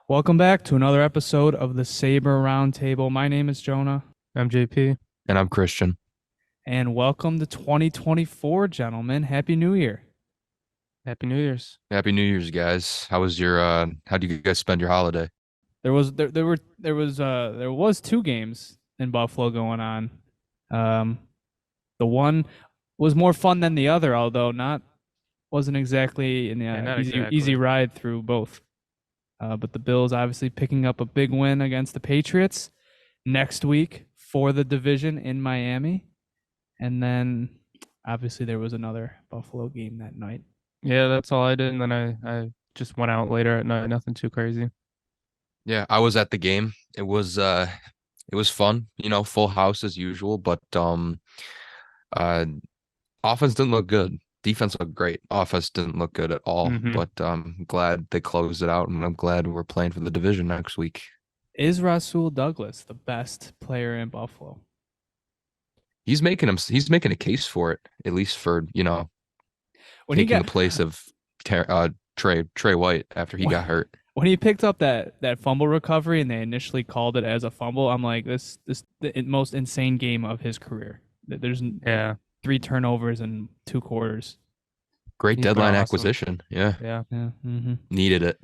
Welcome back to another episode of the Sabre Roundtable. My name is Jonah, I'm JP. And I'm Christian. and welcome to 2024, gentlemen. Happy New Year. Happy New Year's. Happy New Year's, guys. How do you guys spend your holiday? There was two games in Buffalo going on. Um, the one was more fun than the other, although not wasn't exactly an Yeah, not easy exactly. ride through both. But the Bills obviously picking up a big win against the Patriots next week for the division in Miami. And then obviously there was another Buffalo game that night. Yeah, that's all I did. And then I just went out later at night. Nothing too crazy. Yeah, I was at the game. It was fun, full house as usual, but uh offense didn't look good. Defense looked great. Offense didn't look good at all, hmm but glad they closed it out, and I'm glad we're playing for the division next week. Is Rasul Douglas the best player in Buffalo? He's making a case for it, at least for, When he taking the got place of Trey White after he got hurt. when he picked up that fumble recovery and they initially called it as a fumble, I'm like, this the most insane game of his career. There's Yeah, 3 turnovers in 2 quarters. Great he's been deadline awesome. acquisition. Yeah, Yeah. Yeah. needed it.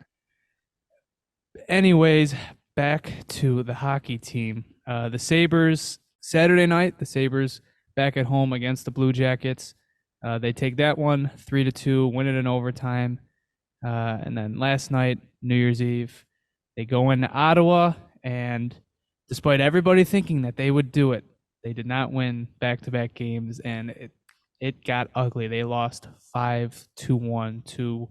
Anyways, back to the hockey team. The Sabres, Saturday night, the Sabres back at home against the Blue Jackets. They take that one 3-2, win it in overtime. And then last night, New Year's Eve, they go into Ottawa, and despite everybody thinking that they would do it, they did not win back-to-back games, and it got ugly. They lost 5-1 to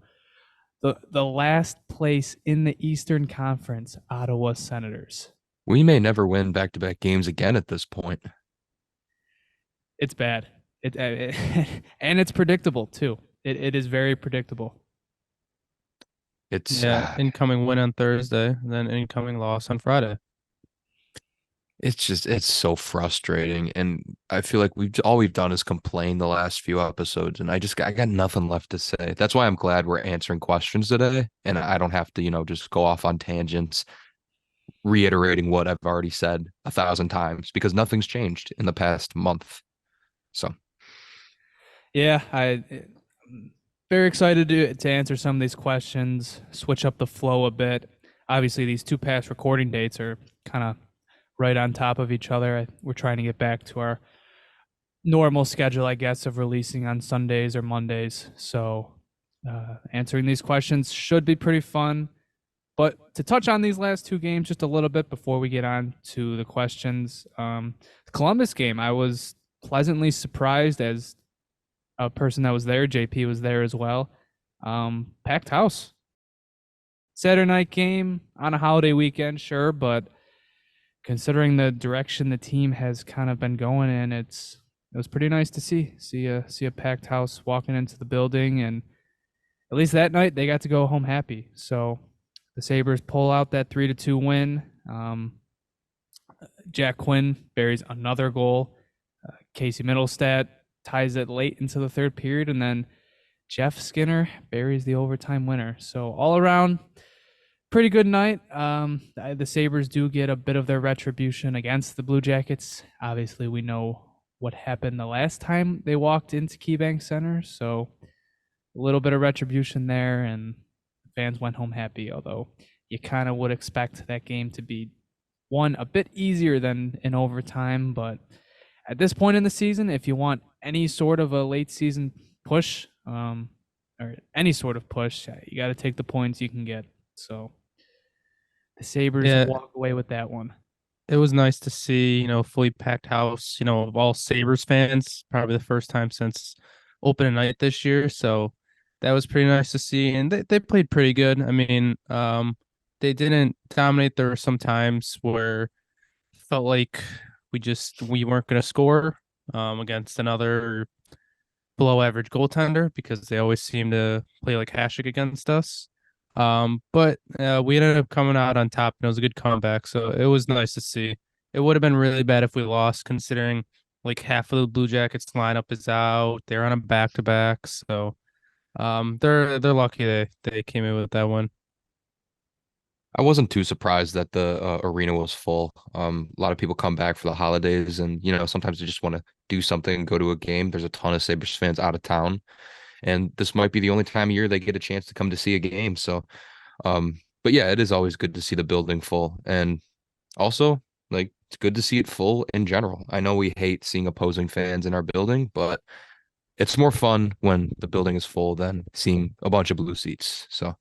the last place in the Eastern Conference, Ottawa Senators. We may never win back-to-back games again at this point. It's bad. And it's predictable too. It is very predictable. It's Yeah. Incoming win on Thursday, and then incoming loss on Friday. it's so frustrating, and I feel like all we've done is complain the last few episodes, and I got nothing left to say. That's why I'm glad we're answering questions today, and I don't have to, just go off on tangents, reiterating what I've already said 1,000 times because nothing's changed in the past month. So Yeah, I very excited to answer some of these questions, switch up the flow a bit. Obviously, these two past recording dates are kind of right on top of each other. We're trying to get back to our normal schedule, I guess, of releasing on Sundays or Mondays. So, answering these questions should be pretty fun. But to touch on these last two games just a little bit before we get on to the questions, the Columbus game, I was pleasantly surprised as a person that was there. JP was there as well. Packed house. Saturday night game on a holiday weekend, sure, but considering the direction the team has kind of been going in, it was pretty nice to see a packed house walking into the building, and at least that night they got to go home happy. So the Sabres pull out that 3-2 win. Jack Quinn buries another goal. Casey Middlestat ties it late into the third period, and then Jeff Skinner buries the overtime winner. So all around, pretty good night. The Sabres do get a bit of their retribution against the Blue Jackets. Obviously, we know what happened the last time they walked into KeyBank Center, so a little bit of retribution there, and fans went home happy, although you kind of would expect that game to be one a bit easier than in overtime. But at this point in the season, if you want any sort of a late season push, or any sort of push, you got to take the points you can get. So the Sabres Yeah, walk away with that one. it was nice to see, fully packed house, of all Sabres fans, probably the first time since opening night this year. So that was pretty nice to see. And they played pretty good. I mean, they didn't dominate. There were some times where it felt like we weren't going to score against another below average goaltender because they always seem to play like Hashik against us. But we ended up coming out on top, and it was a good comeback. So it was nice to see. It would have been really bad if we lost, considering like half of the Blue Jackets lineup is out. They're on a back to back, so they're lucky they came in with that one. I wasn't too surprised that the arena was full. A lot of people come back for the holidays, and sometimes they just want to do something, go to a game. There's a ton of Sabres fans out of town, and this might be the only time of year they get a chance to come to see a game. So, but yeah, it is always good to see the building full, and also like it's good to see it full in general. I know we hate seeing opposing fans in our building, but it's more fun when the building is full than seeing a bunch of blue seats. So.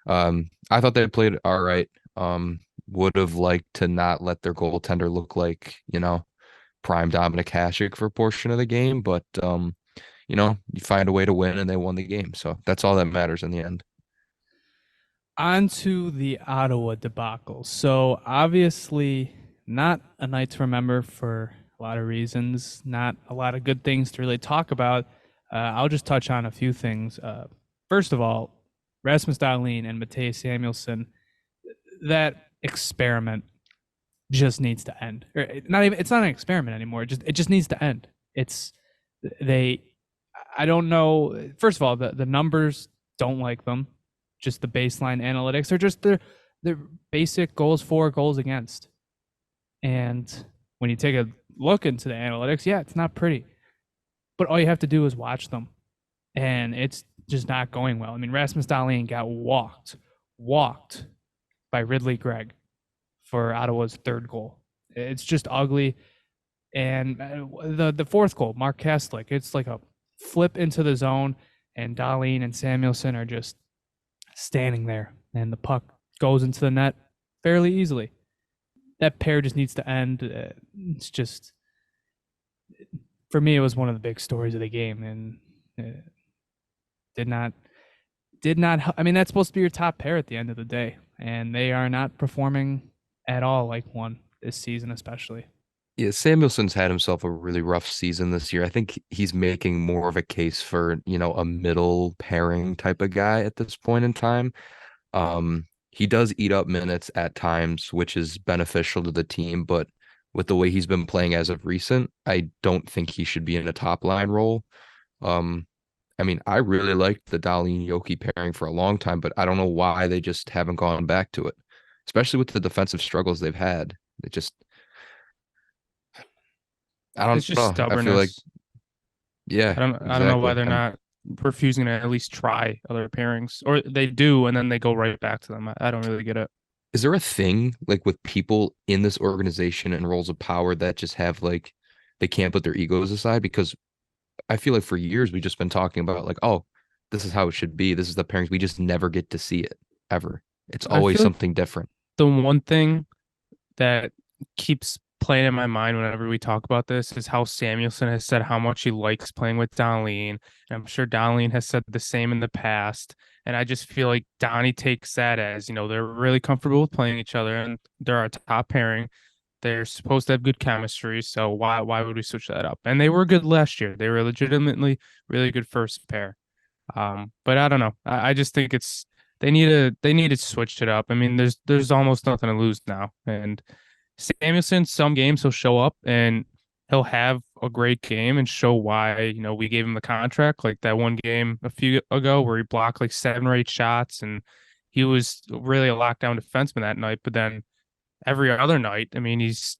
I thought they played all right. Would have liked to not let their goaltender look like, prime Dominic Hasek for a portion of the game, but you find a way to win and they won the game. So that's all that matters in the end. On to the Ottawa debacle. So obviously, not a night to remember for a lot of reasons. Not a lot of good things to really talk about. I'll just touch on a few things. First of all, Rasmus Dahlin and Mattias Samuelsson, that experiment just needs to end. Not even, it's not an experiment anymore. It just needs to end. It's they I don't know. First of all, the numbers don't like them. Just the baseline analytics are just their basic goals for, goals against. And when you take a look into the analytics, yeah, it's not pretty. But all you have to do is watch them. And it's just not going well. I mean, Rasmus Dahlin got walked by Ridley Gregg for Ottawa's third goal. It's just ugly. And the fourth goal, Mark Kastlik, it's like a flip into the zone, and Dahlin and Samuelsson are just standing there, and the puck goes into the net fairly easily. That pair just needs to end. It's just, for me, it was one of the big stories of the game, and did not. I mean, that's supposed to be your top pair at the end of the day, and they are not performing at all like one this season, especially. Yeah, Samuelson's had himself a really rough season this year. I think he's making more of a case for, a middle pairing type of guy at this point in time. He does eat up minutes at times, which is beneficial to the team, but with the way he's been playing as of recent, I don't think he should be in a top line role. Um, I mean, I really liked the Dahlin Yoki pairing for a long time, but I don't know why they just haven't gone back to it, especially with the defensive struggles they've had. It just, I It's don't just know. I feel like, stubbornness. yeah, I don't know why exactly. they're not refusing to at least try other pairings, or they do and then they go right back to them. I don't really get it. Is there a thing like with people in this organization and roles of power that just have like they can't put their egos aside? Because I feel like for years we've just been talking about like, oh, this is how it should be. This is the pairings. We just never get to see it ever. It's I always feel like something different. the one thing that keeps playing in my mind whenever we talk about this is how Samuelson has said how much he likes playing with Dahlin. And I'm sure Dahlin has said the same in the past. And I just feel like Donnie takes that as, they're really comfortable with playing each other and they're our top pairing. They're supposed to have good chemistry. So why would we switch that up? And they were good last year. They were legitimately really good first pair. But I don't know. I just think they need to switch it up. I mean, there's almost nothing to lose now. And Samuelson, some games he'll show up and he'll have a great game and show why, we gave him the contract. Like that one game a few ago where he blocked like 7 or 8 shots and he was really a lockdown defenseman that night. But then every other night, I mean, he's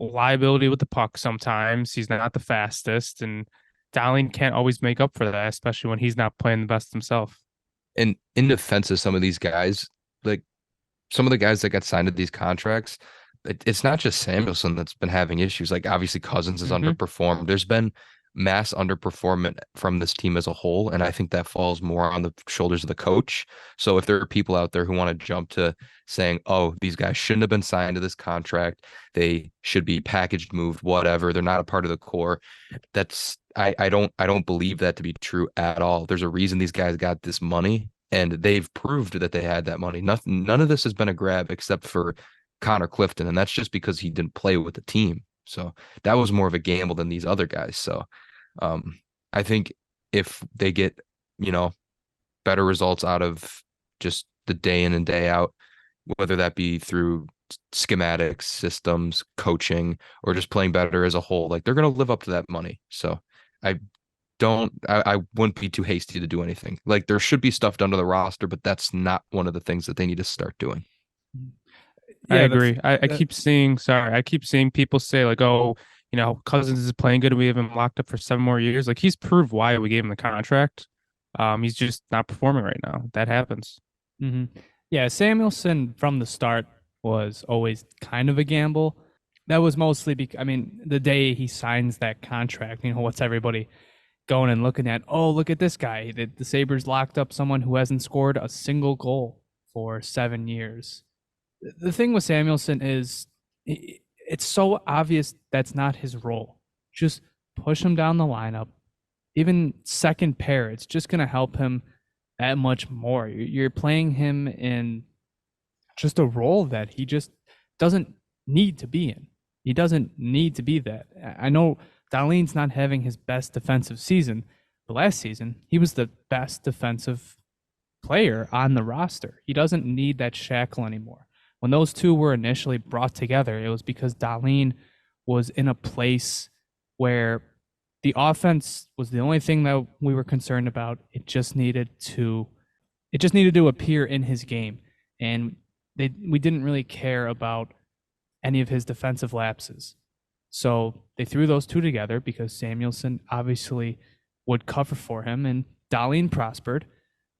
a liability with the puck sometimes. He's not the fastest, and Darling can't always make up for that, especially when he's not playing the best himself. And in defense of some of these guys, like some of the guys that got signed to these contracts, it's not just Samuelson that's been having issues. Like obviously Cousins has Mm-hmm. underperformed. There's been mass underperformance from this team as a whole, and I think that falls more on the shoulders of the coach. So if there are people out there who want to jump to saying, "Oh, these guys shouldn't have been signed to this contract. They should be packaged, moved, whatever. They're not a part of the core." That's I don't believe that to be true at all. There's a reason these guys got this money, and they've proved that they had that money. None of this has been a grab except for Connor Clifton, and that's just because he didn't play with the team. So that was more of a gamble than these other guys. So I think if they get, you know, better results out of just the day in and day out, whether that be through schematics, systems, coaching, or just playing better as a whole, like they're going to live up to that money. So I I wouldn't be too hasty to do anything. Like there should be stuff done to the roster, but that's not one of the things that they need to start doing. I Yeah, agree. I that, keep seeing, sorry, I keep seeing people say like, oh, Cousins is playing good. We have him locked up for 7 more years. Like he's proved why we gave him the contract. He's just not performing right now. That happens. mhm. Yeah, Samuelson from the start was always kind of a gamble. That was mostly because, I mean, the day he signs that contract, what's everybody going and looking at? Oh, look at this guy. The Sabres locked up someone who hasn't scored a single goal for 7 years. The thing with Samuelson is it's so obvious that's not his role. Just push him down the lineup. Even second pair, it's just going to help him that much more. You're playing him in just a role that he just doesn't need to be in. He doesn't need to be that. I know Darlene's not having his best defensive season, but last season he was the best defensive player on the roster. He doesn't need that shackle anymore. When those two were initially brought together, it was because Darlene was in a place where the offense was the only thing that we were concerned about. It just needed to appear in his game. And we didn't really care about any of his defensive lapses. So they threw those two together because Samuelson obviously would cover for him and Darlene prospered.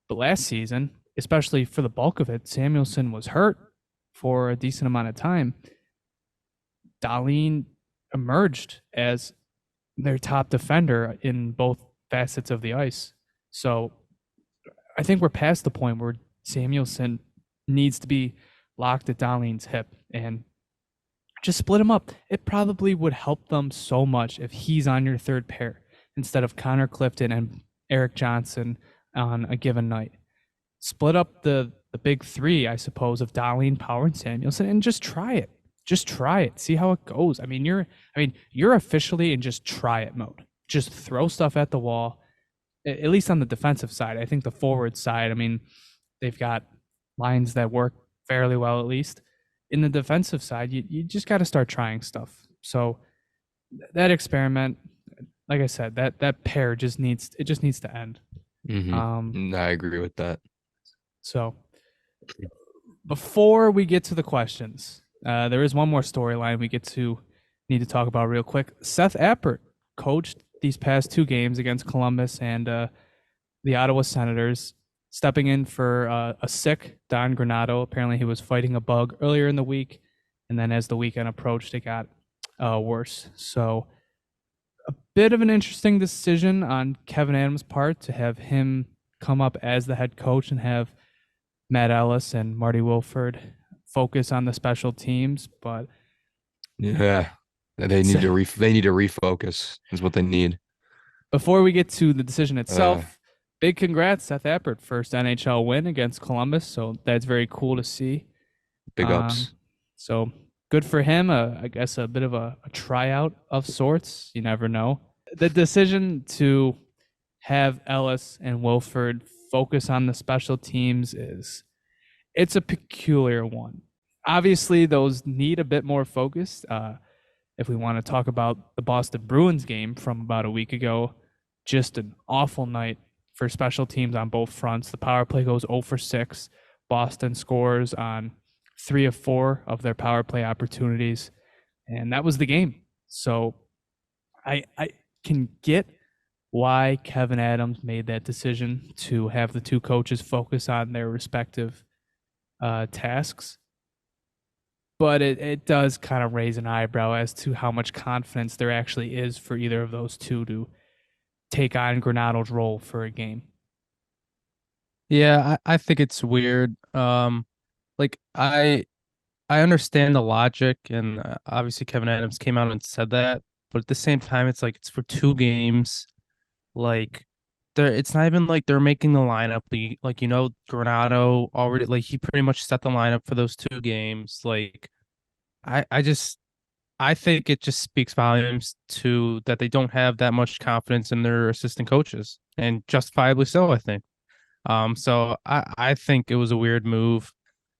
But last season, especially for the bulk of it, Samuelson was hurt for a decent amount of time. Darlene emerged as their top defender in both facets of the ice. So I think we're past the point where Samuelson needs to be locked at Darlene's hip and just split him up. It probably would help them so much if he's on your third pair instead of Connor Clifton and Eric Johnson on a given night. Split up the big three, I suppose, of Darlene, Power, and Samuelson, and just try it. Just try it. See how it goes. You're officially in just try it mode. Just throw stuff at the wall. At least on the defensive side. I think the forward side, they've got lines that work fairly well at least. In the defensive side, you just got to start trying stuff. So that experiment, like I said, that pair just needs to end. I agree with that. So before we get to the questions, there is one more storyline we need to talk about real quick. Seth Appert coached these past two games against Columbus and the Ottawa Senators, stepping in for a sick Don Granato. Apparently, he was fighting a bug earlier in the week, and then as the weekend approached, it got worse. So, a bit of an interesting decision on Kevin Adams' part to have him come up as the head coach and have Matt Ellis and Marty Wilford focus on the special teams, but yeah, they need to refocus is what they need. Before we get to the decision itself, big congrats, Seth Appert, first NHL win against Columbus. So that's very cool to see. Big ups. So good for him. I guess a bit of a tryout of sorts. You never know. The decision to have Ellis and Wilford focus on the special teams it's a peculiar one. Obviously, those need a bit more focus. If we want to talk about the Boston Bruins game from about a week ago, just an awful night for special teams on both fronts. The power play goes 0 for 6. Boston scores on 3 of 4 of their power play opportunities, and that was the game. So I can get why Kevin Adams made that decision to have the two coaches focus on their respective tasks. But it does kind of raise an eyebrow as to how much confidence there actually is for either of those two to take on Granato's role for a game. Yeah, I think it's weird. Like I understand the logic, and obviously Kevin Adams came out and said that, but at the same time, it's like it's for 2 games. Like it's not even like they're making the lineup. Granato already, like, he pretty much set the lineup for those 2 games. Like I think it just speaks volumes to that they don't have that much confidence in their assistant coaches, and justifiably so, I think. So I think it was a weird move.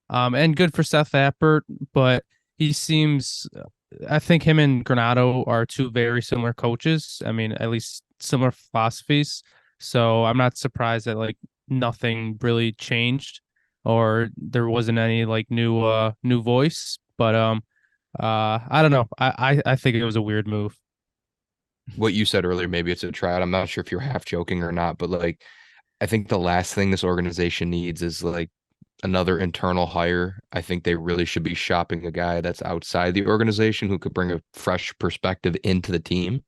And good for Seth Appert, but I think him and Granato are 2 very similar coaches. I mean, at least similar philosophies. So I'm not surprised that like nothing really changed. or there wasn't any like new voice. But I don't know. I think it was a weird move. What you said earlier, maybe it's a tryout. I'm not sure if you're half joking or not, but like I think the last thing this organization needs is like another internal hire. I think they really should be shopping a guy that's outside the organization who could bring a fresh perspective into the team.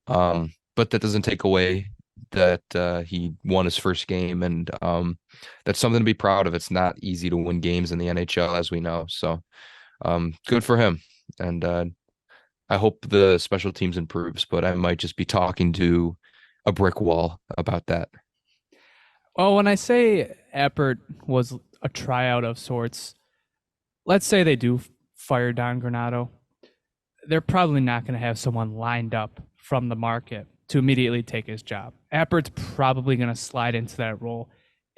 But that doesn't take away that he won his first game, and that's something to be proud of. It's not easy to win games in the NHL, as we know. So good for him. And I hope the special teams improves, but I might just be talking to a brick wall about that. Well, when I say Appert was a tryout of sorts, let's say they do fire Don Granado, they're probably not going to have someone lined up from the market to immediately take his job. Appert's probably going to slide into that role,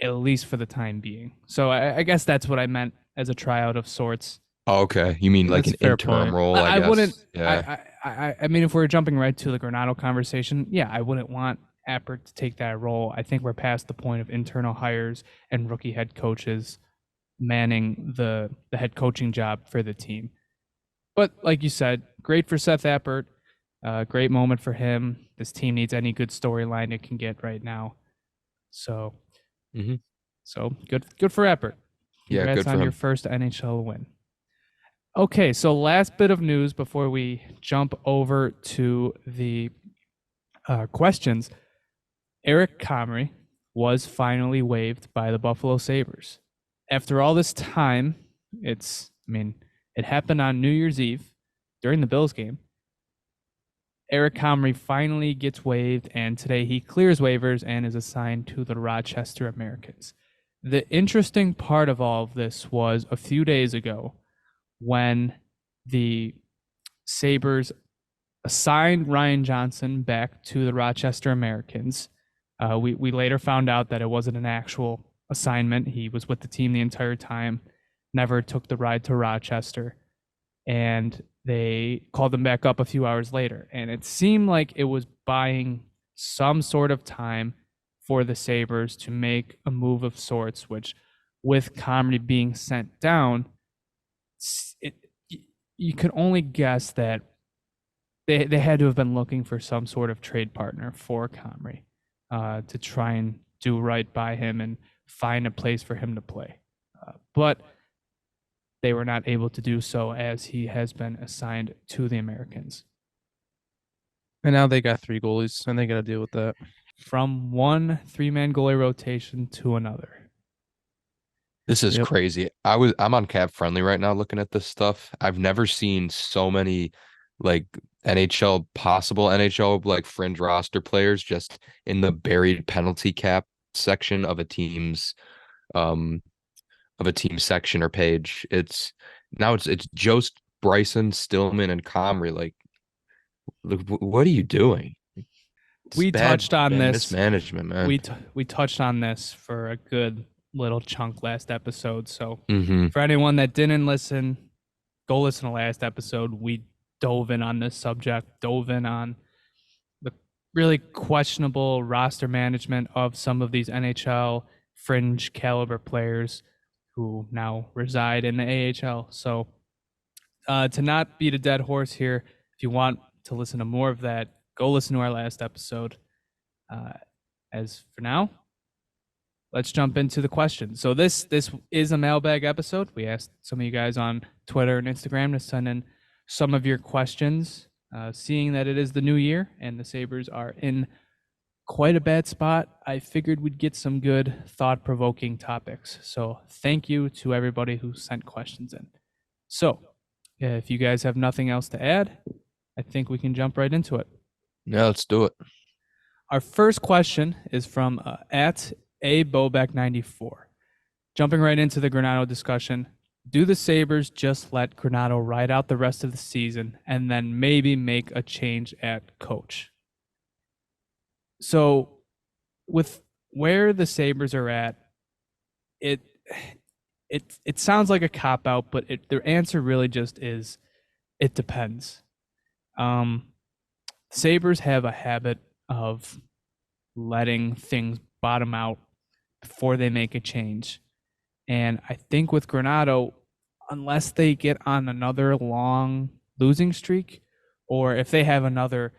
at least for the time being. So I guess that's what I meant as a tryout of sorts. Oh, okay. You mean like That's an a fair interim point. role, I I guess. wouldn't. Yeah. I mean, if we're jumping right to the Granado conversation, yeah, I wouldn't want Appert to take that role. I think we're past the point of internal hires and rookie head coaches manning the head coaching job for the team. But like you said, great for Seth Appert. Great moment for him. This team needs any good storyline it can get right now. So, Mhm. so good for Appert. Yeah, Congrats good for on your him. first NHL win. Okay, so last bit of news before we jump over to the questions. Eric Comrie was finally waived by the Buffalo Sabres. After all this time, it happened on New Year's Eve during the Bills game. Eric Comrie finally gets waived, and today he clears waivers and is assigned to the Rochester Americans. The interesting part of all of this was a few days ago when the Sabres assigned Ryan Johnson back to the Rochester Americans. We later found out that it wasn't an actual assignment. He was with the team the entire time, never took the ride to Rochester, and they called him back up a few hours later. And it seemed like it was buying some sort of time for the Sabres to make a move of sorts, which with Comrie being sent down, it, you could only guess that they had to have been looking for some sort of trade partner for Comrie to try and do right by him and find a place for him to play. But they were not able to do so as he has been assigned to the Americans. And now they got 3 goalies, and they got to deal with that. From one 3-man goalie rotation to another. This is Yep. crazy. I'm on Cap Friendly right now looking at this stuff. I've never seen so many like possible NHL like fringe roster players just in the buried penalty cap section um of a team section or page. It's Jost, Bryson, Stillman, and Comrie. Like, look, what are you doing? It's We touched on bad this. mismanagement, man. We touched on this for a good little chunk last episode. So Mm-hmm. for anyone that didn't listen, go listen to last episode. We dove in on this subject, dove in on the really questionable roster management of some of these NHL fringe caliber players who now reside in the AHL. So to not beat a dead horse here, if you want to listen to more of that, go listen to our last episode. As for now, let's jump into the questions. So this is a mailbag episode. We asked some of you guys on Twitter and Instagram to send in some of your questions. Seeing that it is the new year and the Sabres are in quite a bad spot, I figured we'd get some good thought-provoking topics. So thank you to everybody who sent questions in. So if you guys have nothing else to add, I think we can jump right into it. Yeah, let's do it. Our first question is from at ABobeck94. Jumping right into the Granado discussion, do the Sabres just let Granado ride out the rest of the season and then maybe make a change at coach? So with where the Sabres are at, it sounds like a cop-out, but their answer really just is, it depends. Sabres have a habit of letting things bottom out before they make a change. And I think with Granado, unless they get on another long losing streak, or if they have another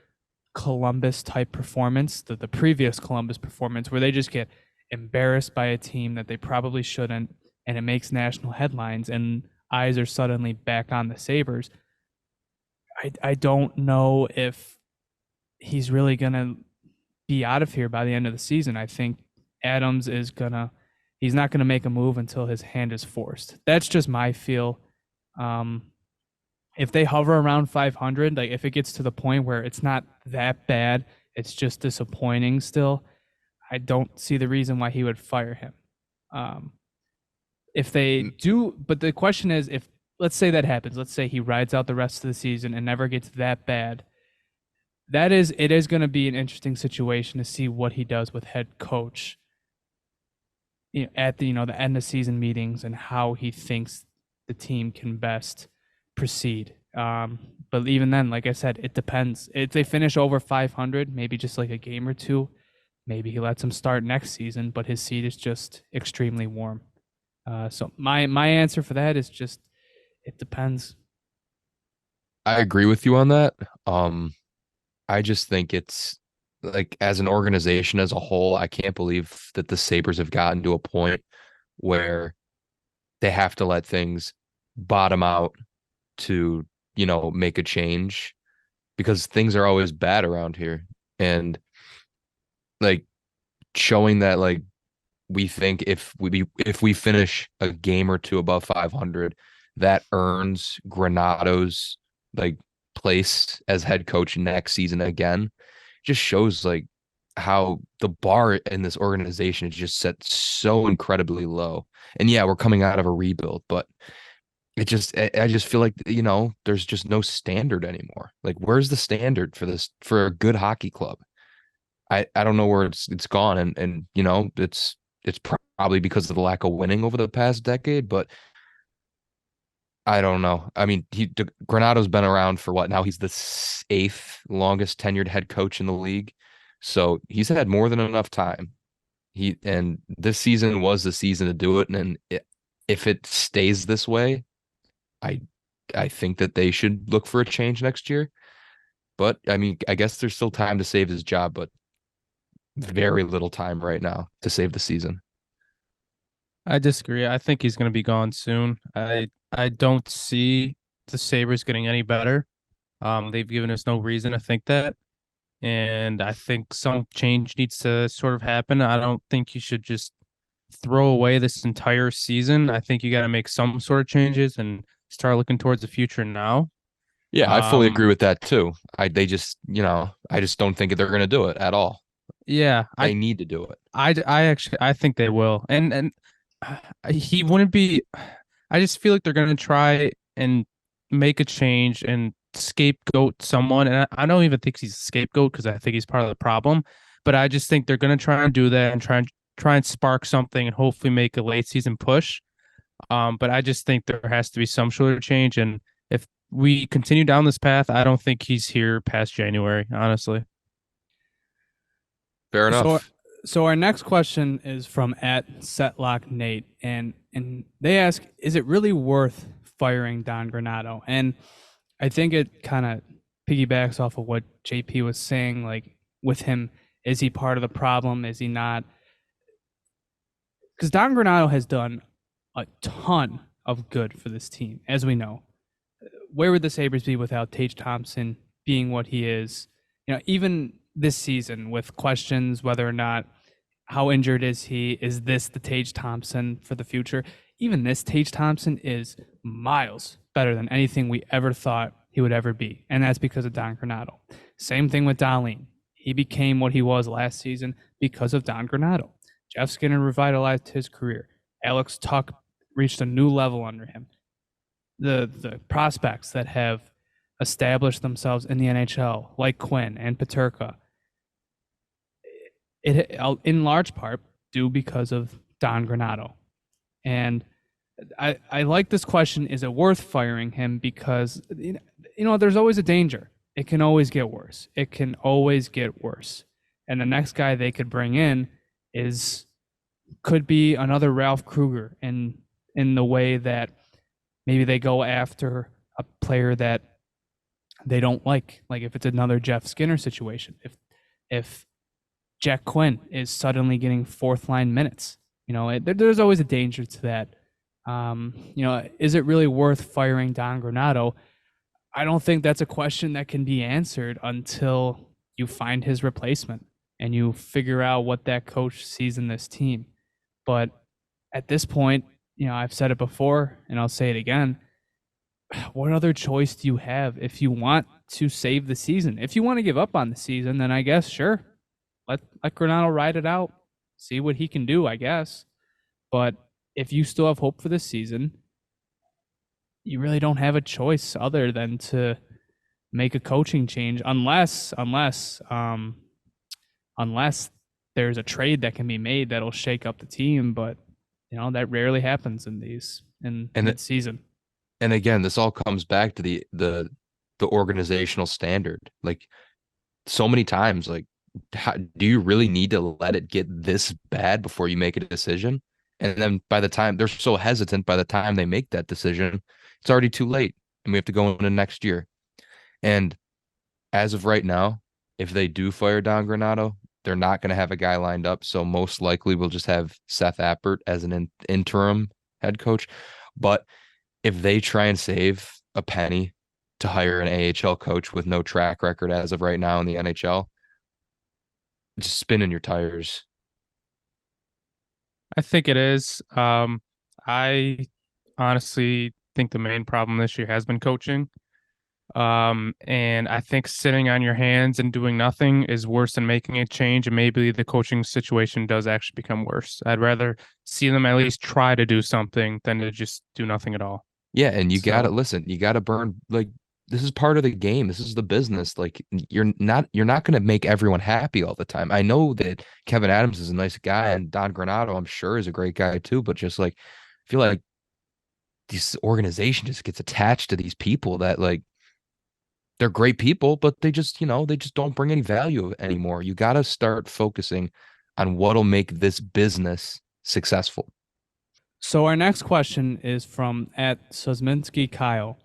Columbus type performance, the previous Columbus performance, where they just get embarrassed by a team that they probably shouldn't, and it makes national headlines, and eyes are suddenly back on the Sabres. I don't know if he's really going to be out of here by the end of the season. I think Adams is he's not gonna make a move until his hand is forced. That's just my feel. Um, if they hover around 500, like if it gets to the point where it's not that bad, it's just disappointing still, I don't see the reason why he would fire him. If they do, but the question is, if let's say that happens, let's say he rides out the rest of the season and never gets that bad, it is going to be an interesting situation to see what he does with head coach at the the end of season meetings and how he thinks the team can best proceed. But even then, like I said, it depends. If they finish over 500, maybe just like a game or two, maybe he lets him start next season, but his seat is just extremely warm. So my answer for that is just it depends. I agree with you on that. I just think it's like as an organization as a whole, I can't believe that the Sabres have gotten to a point where they have to let things bottom out to, make a change because things are always bad around here. And like showing that like we think if we finish a game or two above 500, that earns Granado's like place as head coach next season again. Just shows like how the bar in this organization is just set so incredibly low. And yeah, we're coming out of a rebuild, but I just feel like there's just no standard anymore. Like where's the standard for this for a good hockey club? I don't know where it's gone, and it's probably because of the lack of winning over the past decade, but I don't know. I mean, Granado's been around for what now? He's the eighth longest tenured head coach in the league, so he's had more than enough time. And this season was the season to do it, and if it stays this way, I I think that they should look for a change next year. But I mean, I guess there's still time to save his job, but very little time right now to save the season. I disagree. I think he's going to be gone soon. I don't see the Sabres getting any better. They've given us no reason to think that. And I think some change needs to sort of happen. I don't think you should just throw away this entire season. I think you got to make some sort of changes and start looking towards the future now. Yeah, I fully agree with that too. They just, I just don't think they're going to do it at all. Yeah, They need to do it. I actually I think they will. And he wouldn't be. I just feel like they're going to try and make a change and scapegoat someone. And I don't even think he's a scapegoat because I think he's part of the problem. But I just think they're going to try and do that and try and spark something and hopefully make a late season push. But I just think there has to be some sort of change. And if we continue down this path, I don't think he's here past January, honestly. Fair enough. So our next question is from @SetlockNate, and they ask, is it really worth firing Don Granado? And I think it kind of piggybacks off of what JP was saying, like with him, is he part of the problem? Is he not? Because Don Granado has done a ton of good for this team, as we know. Where would the Sabres be without Tage Thompson being what he is? Even this season with questions whether or not how injured is he? Is this the Tage Thompson for the future? Even this Tage Thompson is miles better than anything we ever thought he would ever be. And that's because of Don Granado. Same thing with Dahlin. He became what he was last season because of Don Granado. Jeff Skinner revitalized his career. Alex Tuch reached a new level under him. The prospects that have established themselves in the NHL, like Quinn and Peterka, it in large part due because of Don Granado. And I like this question, is it worth firing him? Because there's always a danger. It can always get worse. It can always get worse. And the next guy they could bring in could be another Ralph Kruger. And in the way that maybe they go after a player that they don't like if it's another Jeff Skinner situation, if Jack Quinn is suddenly getting fourth line minutes, there's always a danger to that. Is it really worth firing Don Granato? I don't think that's a question that can be answered until you find his replacement and you figure out what that coach sees in this team. But at this point, I've said it before and I'll say it again. What other choice do you have if you want to save the season? If you want to give up on the season, then I guess sure. Let Granato ride it out. See what he can do, I guess. But if you still have hope for this season, you really don't have a choice other than to make a coaching change unless there's a trade that can be made that'll shake up the team, but that rarely happens in mid-season. And again, this all comes back to the organizational standard. Like so many times, like do you really need to let it get this bad before you make a decision? And then by the time they're so hesitant, by the time they make that decision, it's already too late and we have to go into next year. And as of right now, if they do fire Don Granato, they're not going to have a guy lined up. So most likely we'll just have Seth Appert as an interim head coach. But if they try and save a penny to hire an AHL coach with no track record as of right now in the NHL, just spinning your tires. I think it is. I honestly think the main problem this year has been coaching. And I think sitting on your hands and doing nothing is worse than making a change. And maybe the coaching situation does actually become worse. I'd rather see them at least try to do something than to just do nothing at all. Yeah. And you got to listen, you got to burn, like, this is part of the game. This is the business. Like you're not going to make everyone happy all the time. I know that Kevin Adams is a nice guy and Don Granato, I'm sure, is a great guy too, but just like, I feel like this organization just gets attached to these people that like, they're great people, but they just don't bring any value anymore. You got to start focusing on what'll make this business successful. So our next question is from @Sosminski Kyle.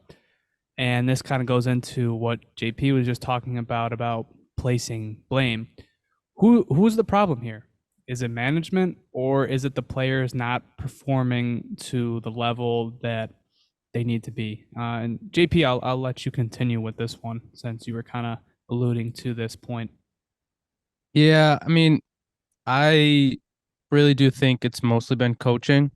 And this kind of goes into what JP was just talking about placing blame. Who's the problem here? Is it management or is it the players not performing to the level that they need to be? And JP, I'll let you continue with this one since you were kind of alluding to this point. Yeah, I mean, I really do think it's mostly been coaching.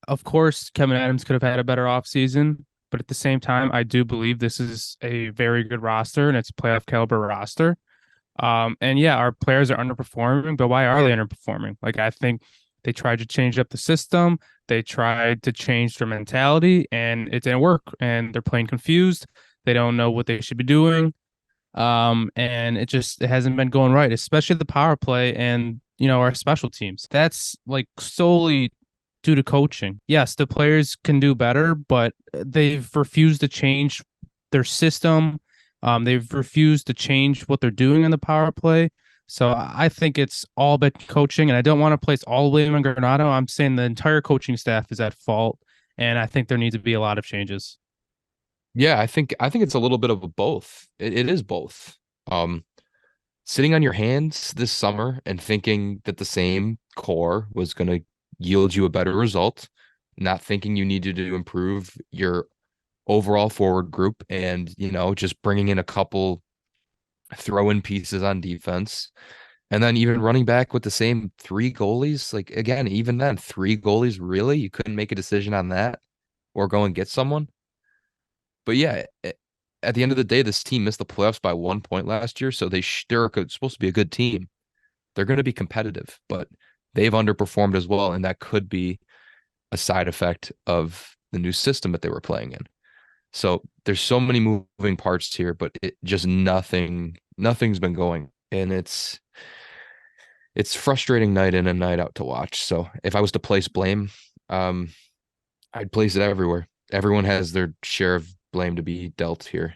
Of course, Kevin Adams could have had a better offseason, but at the same time, I do believe this is a very good roster and it's a playoff caliber roster. And yeah, our players are underperforming, but why are they underperforming? Like, I think they tried to change up the system. They tried to change their mentality and it didn't work. And they're playing confused. They don't know what they should be doing. And it hasn't been going right, especially the power play and, our special teams. That's like solely due to coaching. Yes, the players can do better, but they've refused to change their system. They've refused to change what they're doing in the power play. So I think it's all about coaching, and I don't want to place all the blame on Granato. I'm saying the entire coaching staff is at fault, and I think there needs to be a lot of changes. Yeah, I think it's a little bit of a both. It is both. Sitting on your hands this summer and thinking that the same core was going to yield you a better result, not thinking you needed to improve your overall forward group and, just bringing in a couple throw-in pieces on defense. And then even running back with the same three goalies, like again, even then, three goalies, really? You couldn't make a decision on that or go and get someone? But yeah, at the end of the day, this team missed the playoffs by 1 point last year, so they're supposed to be a good team. They're going to be competitive, but they've underperformed as well, and that could be a side effect of the new system that they were playing in. So there's so many moving parts here, but it just nothing's been going, and it's frustrating night in and night out to watch. So if I was to place blame, I'd place it everywhere. Everyone has their share of blame to be dealt here.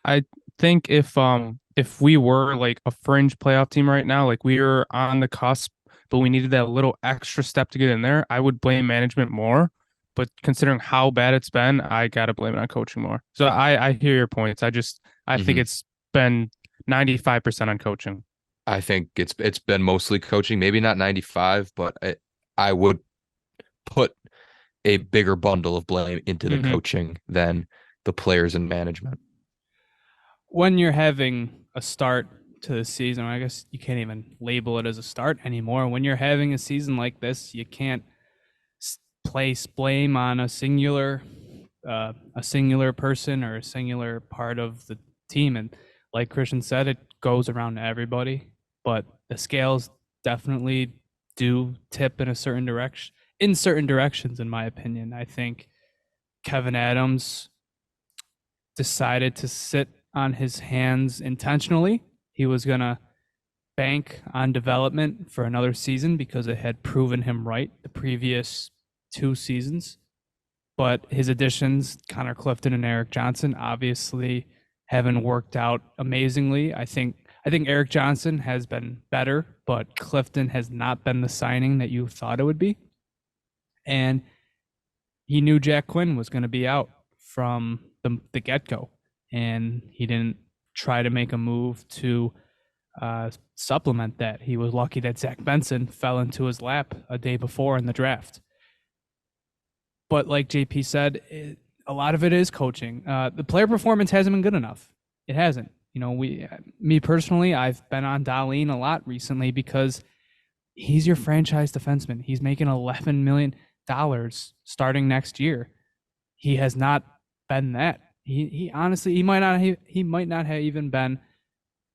I think if we were like a fringe playoff team right now, like we were on the cusp, but we needed that little extra step to get in there, I would blame management more. but considering how bad it's been, I gotta blame it on coaching more. So I hear your points. I think Hmm. it's been 95% on coaching. I think it's been mostly coaching, maybe not 95, but I would put a bigger bundle of blame into the Hmm. coaching than the players and management. When you're having a start to the season, I guess you can't even label it as a start anymore. When you're having a season like this, you can't place blame on a singular person or a singular part of the team. And like Christian said, it goes around to everybody, but the scales definitely do tip in a certain direction, in certain directions, in my opinion. I think Kevin Adams decided to sit on his hands intentionally. He was going to bank on development for another season because it had proven him right the previous 2 seasons. But his additions, Connor Clifton and Eric Johnson, obviously haven't worked out amazingly. I think Eric Johnson has been better, but Clifton has not been the signing that you thought it would be. And he knew Jack Quinn was going to be out from the get go, and he didn't try to make a move to supplement that. He was lucky that Zach Benson fell into his lap a day before in the draft. But like JP said, a lot of it is coaching. The player performance hasn't been good enough. It hasn't. Me personally, I've been on Darlene a lot recently because he's your franchise defenseman. He's making $11 million starting next year. He has not been that. He honestly he might not have even been.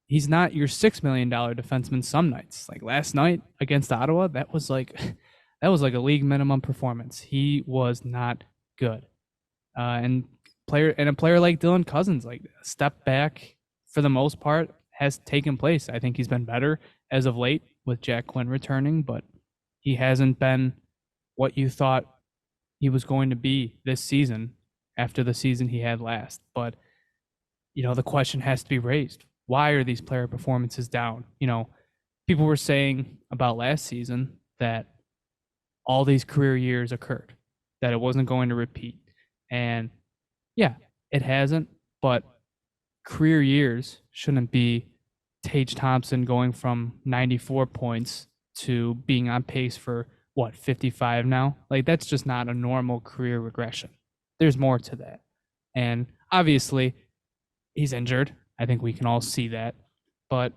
He's not your $6 million defenseman some nights. Like last night against Ottawa, that was like that was like a league minimum performance. He was not good. And a player like Dylan Cousins, like a step back for the most part, has taken place. I think he's been better as of late with Jack Quinn returning, but he hasn't been what you thought he was going to be this season after the season he had last. But the question has to be raised. Why are these player performances down? People were saying about last season that all these career years occurred, that it wasn't going to repeat. And yeah, it hasn't, but career years shouldn't be Tage Thompson going from 94 points to being on pace for what, 55 now? Like that's just not a normal career regression. There's more to that. And obviously, he's injured. I think we can all see that. But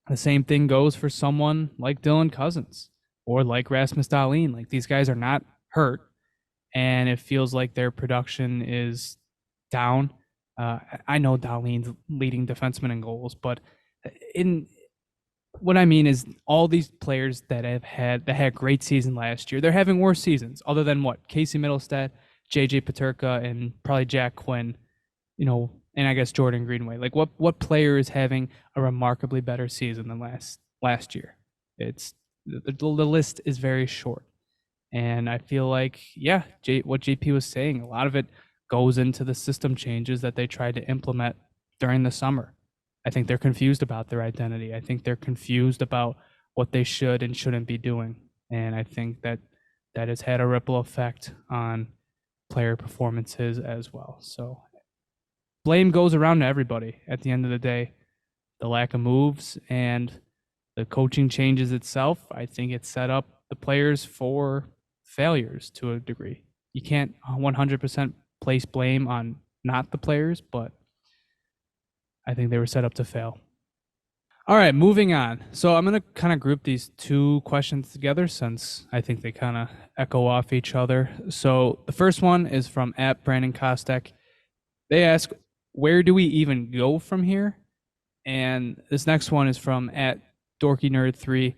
the same thing goes for someone like Dylan Cousins or like Rasmus Dahlin. Like these guys are not hurt, and it feels like their production is down. I know Dahlin's leading defenseman in goals, but in what I mean is all these players that had great season last year, they're having worse seasons. Other than what, Casey Middlestat, JJ Paterka, and probably Jack Quinn. And I guess Jordan Greenway. Like what player is having a remarkably better season than last year? It's the list is very short. And I feel like, yeah, what JP was saying, a lot of it goes into the system changes that they tried to implement during the summer. I think they're confused about their identity. I think they're confused about what they should and shouldn't be doing. And I think that has had a ripple effect on player performances as well. So blame goes around to everybody at the end of the day. The lack of moves and the coaching changes itself, I think it set up the players for failures to a degree. You can't 100% place blame on not the players, but I think they were set up to fail. All right, moving on. So I'm going to kind of group these two questions together since I think they kind of echo off each other. So the first one is from @Brandon Kostek. They ask, where do we even go from here? And this next one is from @DorkyNerd3.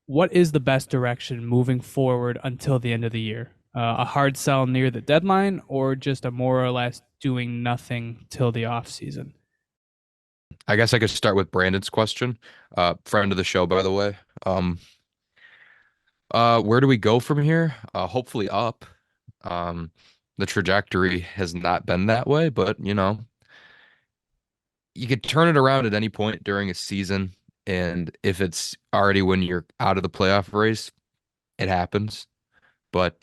What is the best direction moving forward until the end of the year? A hard sell near the deadline, or just a more or less doing nothing till the off season? I guess I could start with Brandon's question. Friend of the show, by the way. Where do we go from here? Hopefully up. The trajectory has not been that way, but you could turn it around at any point during a season. And if it's already when you're out of the playoff race, it happens. But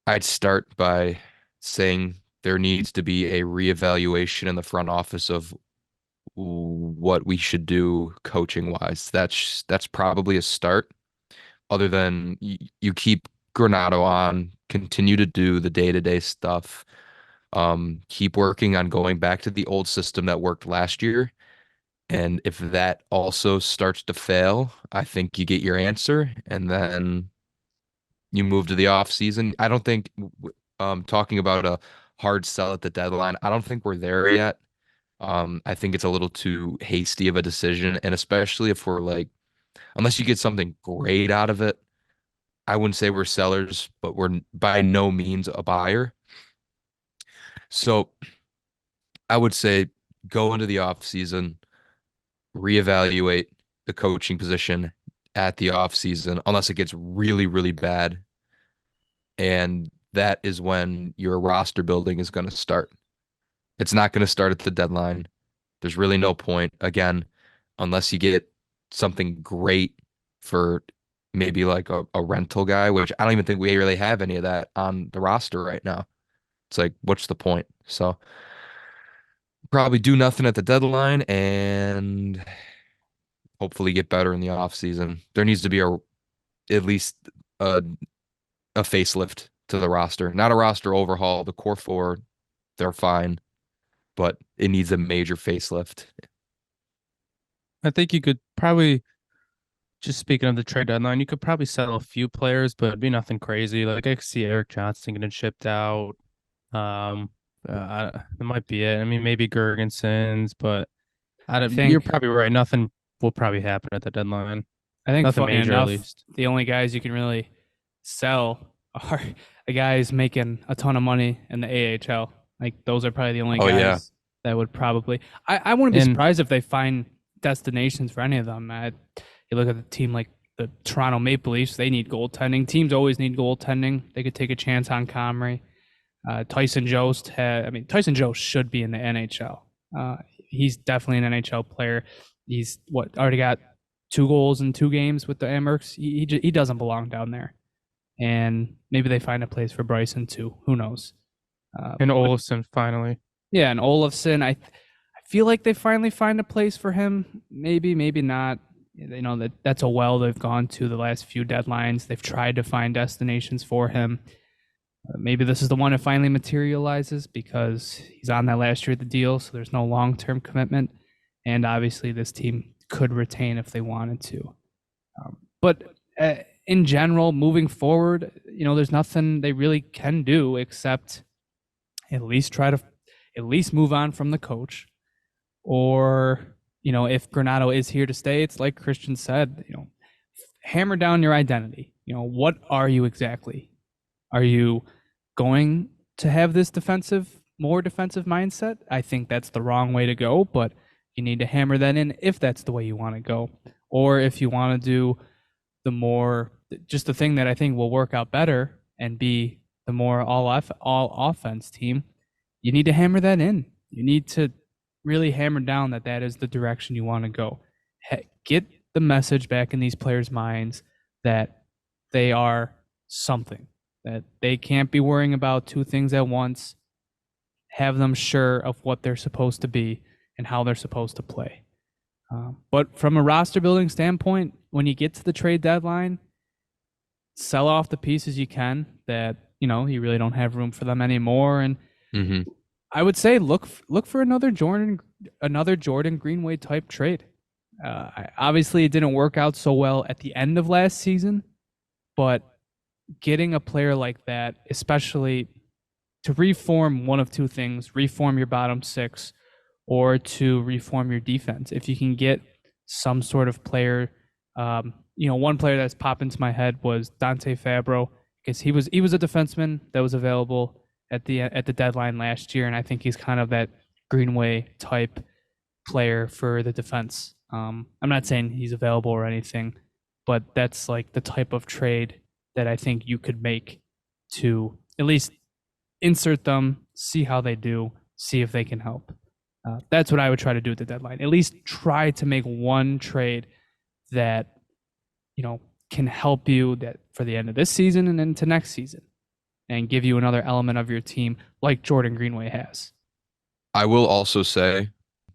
I'd start by saying there needs to be a reevaluation in the front office of what we should do coaching wise. That's probably a start. Other than you keep Granado on, continue to do the day-to-day stuff. Keep working on going back to the old system that worked last year. And if that also starts to fail, I think you get your answer and then you move to the off season. I don't think talking about a hard sell at the deadline, I don't think we're there yet. I think it's a little too hasty of a decision, and especially if we're like, unless you get something great out of it, I wouldn't say we're sellers, but we're by no means a buyer. So I would say go into the off season, reevaluate the coaching position at the off season, unless it gets really, really bad. And that is when your roster building is going to start. It's not going to start at the deadline. There's really no point, again, unless you get something great for maybe like a rental guy, which I don't even think we really have any of that on the roster right now. It's like, what's the point? So probably do nothing at the deadline and hopefully get better in the off season. There needs to be at least a a facelift to the roster, not a roster overhaul. The core four, they're fine, but it needs a major facelift. I think you could probably, just speaking of the trade deadline, you could probably sell a few players, but it'd be nothing crazy. Like I could see Eric Johnson getting shipped out. That might be it. I mean, maybe Gergensons, but I you're think probably right. Nothing will probably happen at the deadline. I think Nothing funny major, at enough, least. the only guys you can really sell are the guys making a ton of money in the AHL. Like those are probably the only Oh yeah. guys that would probably. I wouldn't be And surprised if they find destinations for any of them. You look at the team like the Toronto Maple Leafs; they need goaltending. Teams always need goaltending. They could take a chance on Comrie. Tyson Jost Tyson Jost should be in the NHL. He's definitely an NHL player. He's already got 2 goals in 2 games with the Amherst. He doesn't belong down there, and maybe they find a place for Bryson too. Who knows? and Olafson finally. Yeah, and Olafson, I feel like they finally find a place for him. Maybe, maybe not. You know that's a well they've gone to the last few deadlines. They've tried to find destinations for him. Maybe this is the one that finally materializes because he's on that last year of the deal, so there's no long-term commitment. And obviously, this team could retain if they wanted to. But in general, moving forward, there's nothing they really can do except at least try to at least move on from the coach. Or, if Granado is here to stay, it's like Christian said, hammer down your identity. What are you exactly? Are you going to have this more defensive mindset? I think that's the wrong way to go, but you need to hammer that in if that's the way you want to go. Or if you want to do just the thing that I think will work out better and be the more all offense team, you need to hammer that in. You need to really hammer down that is the direction you want to go. Get the message back in these players' minds that they are something, that they can't be worrying about 2 things at once. Have them sure of what they're supposed to be and how they're supposed to play. But from a roster building standpoint, when you get to the trade deadline, sell off the pieces you can that you really don't have room for them anymore. And I would say look for another Jordan Greenway type trade. Obviously, it didn't work out so well at the end of last season, but getting a player like that, especially to reform one of 2 things, reform your bottom 6 or to reform your defense. If you can get some sort of player, one player that's popped into my head was Dante Fabro, because he was a defenseman that was available at the deadline last year, and I think he's kind of that Greenway type player for the defense. I'm not saying he's available or anything, but that's like the type of trade that I think you could make to at least insert them, see how they do, see if they can help. That's what I would try to do at the deadline. At least try to make one trade that can help you that for the end of this season and into next season. and give you another element of your team like Jordan Greenway has. I will also say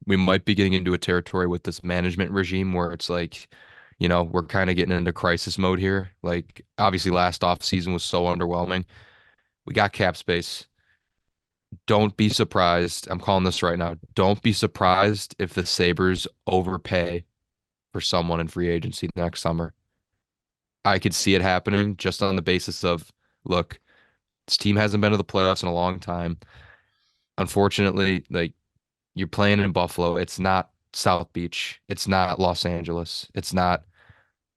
we might be getting into a territory with this management regime where it's like, we're kind of getting into crisis mode here. Like, obviously, last off season was so underwhelming. We got cap space. Don't be surprised. I'm calling this right now. Don't be surprised if the Sabres overpay for someone in free agency next summer. I could see it happening just on the basis of, look, this team hasn't been to the playoffs in a long time. Unfortunately, like, you're playing in Buffalo. It's not South Beach. It's not Los Angeles. It's not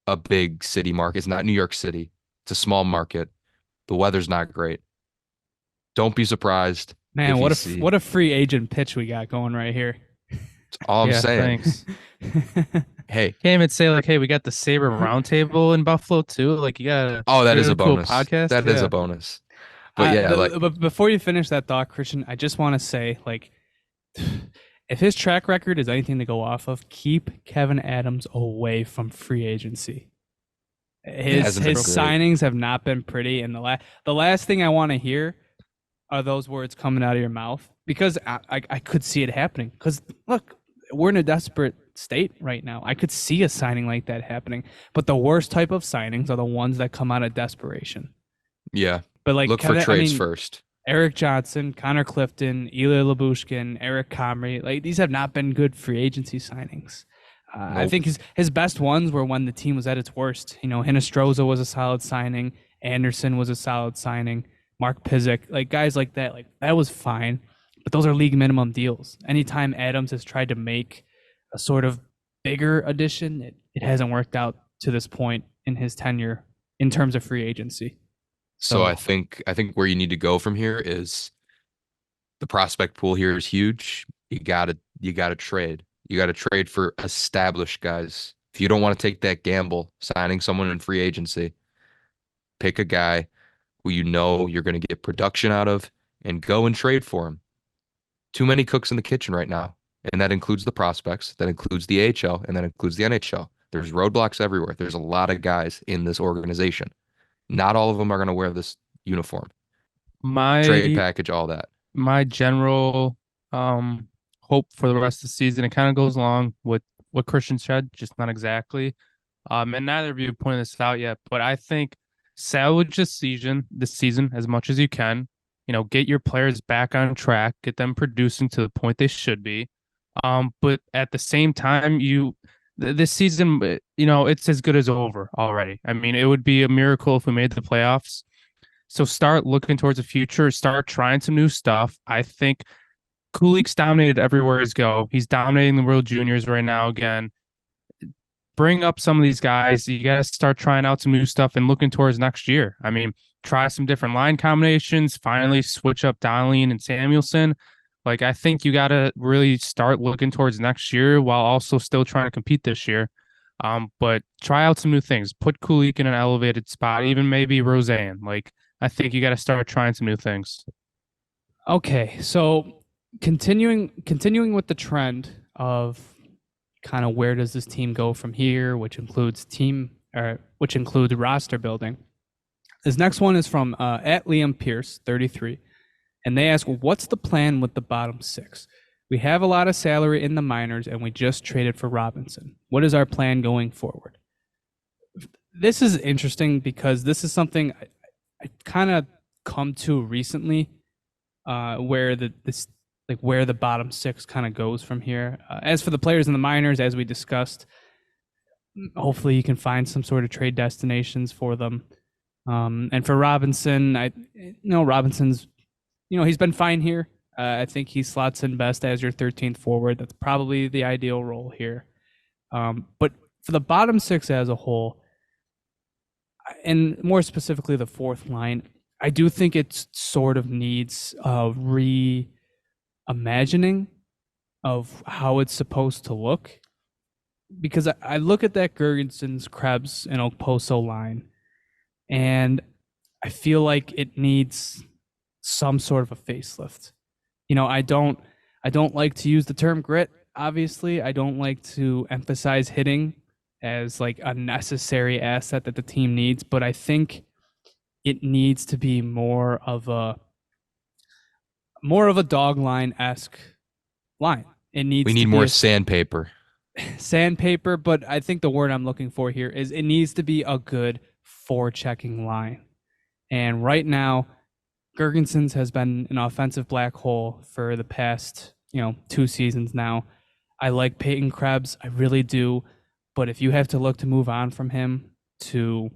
a big city market. It's not New York City. It's a small market. The weather's not great. Don't be surprised Man, if you see. what a free agent pitch we got going right here. That's all I'm Yeah, saying. thanks. Hey, Can't even say like, hey, we got the Sabre Roundtable in Buffalo too. Like, you got a oh, that is really a cool bonus. podcast. That is Yeah. a bonus. But yeah, like, But before you finish that thought, Christian, I just want to say, like, if his track record is anything to go off of, keep Kevin Adams away from free agency. His hasn't been great. signings have not been pretty, and the last thing I want to hear are those words coming out of your mouth, because I could see it happening. Because look, we're in a desperate state right now. I could see a signing like that happening, but the worst type of signings are the ones that come out of desperation. yeah, But like look for Kevin, trades first. Eric Johnson, Connor Clifton, Ilya Labushkin, Eric Comrie, like these have not been good free agency signings. I Nope. think his best ones were when the team was at its worst. Hinostroza was a solid signing. Anderson was a solid signing. Mark Pizik, like guys like that was fine. But those are league minimum deals. Anytime Adams has tried to make a sort of bigger addition, it hasn't worked out to this point in his tenure in terms of free agency. So I think where you need to go from here is the prospect pool here is huge. You gotta trade. You gotta trade for established guys. If you don't want to take that gamble, signing someone in free agency, pick a guy who you know you're going to get production out of and go and trade for him. Too many cooks in the kitchen right now. And that includes the prospects, that includes the AHL, and that includes the NHL. There's roadblocks everywhere. There's a lot of guys in this organization. Not all of them are going to wear this uniform. Trade package, all that. My general hope for the rest of the season, it kind of goes along with what Christian said, just not exactly. And neither of you pointed this out yet, but I think salvage this season as much as you can. Get your players back on track, get them producing to the point they should be. But at the same time, this season, it's as good as over already. I mean, it would be a miracle if we made the playoffs. So start looking towards the future, start trying some new stuff. I think Kulik's dominated everywhere he's go. He's dominating the World Juniors right now again. Bring up some of these guys. You got to start trying out some new stuff and looking towards next year. I mean, try some different line combinations, finally switch up Donnelly and Samuelson. Like, I think you got to really start looking towards next year while also still trying to compete this year. But try out some new things. Put Kulik in an elevated spot, even maybe Roseanne. Like, I think you got to start trying some new things. Okay, so continuing with the trend of kind of where does this team go from here, which includes roster building. This next one is from at Liam Pierce 33, and they ask, what's the plan with the bottom six? We have a lot of salary in the minors, and we just traded for Robinson. What is our plan going forward? This is interesting because this is something I kind of come to recently, where where the bottom six kind of goes from here. As for the players in the minors, as we discussed, hopefully you can find some sort of trade destinations for them. And for Robinson, Robinson's, he's been fine here. I think he slots in best as your 13th forward. That's probably the ideal role here. But for the bottom six as a whole, and more specifically the fourth line, I do think it sort of needs a reimagining of how it's supposed to look. Because I look at that Gergensons, Krebs, and Okposo line, and I feel like it needs some sort of a facelift. I don't like to use the term grit. Obviously, I don't like to emphasize hitting as like a necessary asset that the team needs, but I think it needs to be more of a dog line esque line. It We needs to need be more a sandpaper. sandpaper, but I think the word I'm looking for here is it needs to be a good forechecking line. And right now, Gergensons has been an offensive black hole for the past, 2 seasons now. I like Peyton Krebs, I really do. But if you have to look to move on from him to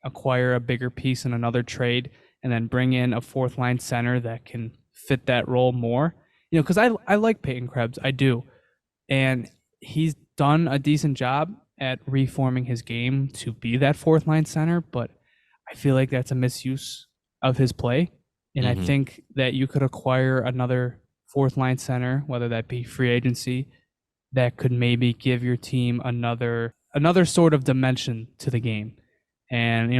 acquire a bigger piece in another trade and then bring in a fourth line center that can fit that role more, because I like Peyton Krebs, I do. And he's done a decent job at reforming his game to be that fourth line center, but I feel like that's a misuse of his play. And I Hmm. think that you could acquire another fourth line center, whether that be free agency, that could maybe give your team another sort of dimension to the game. And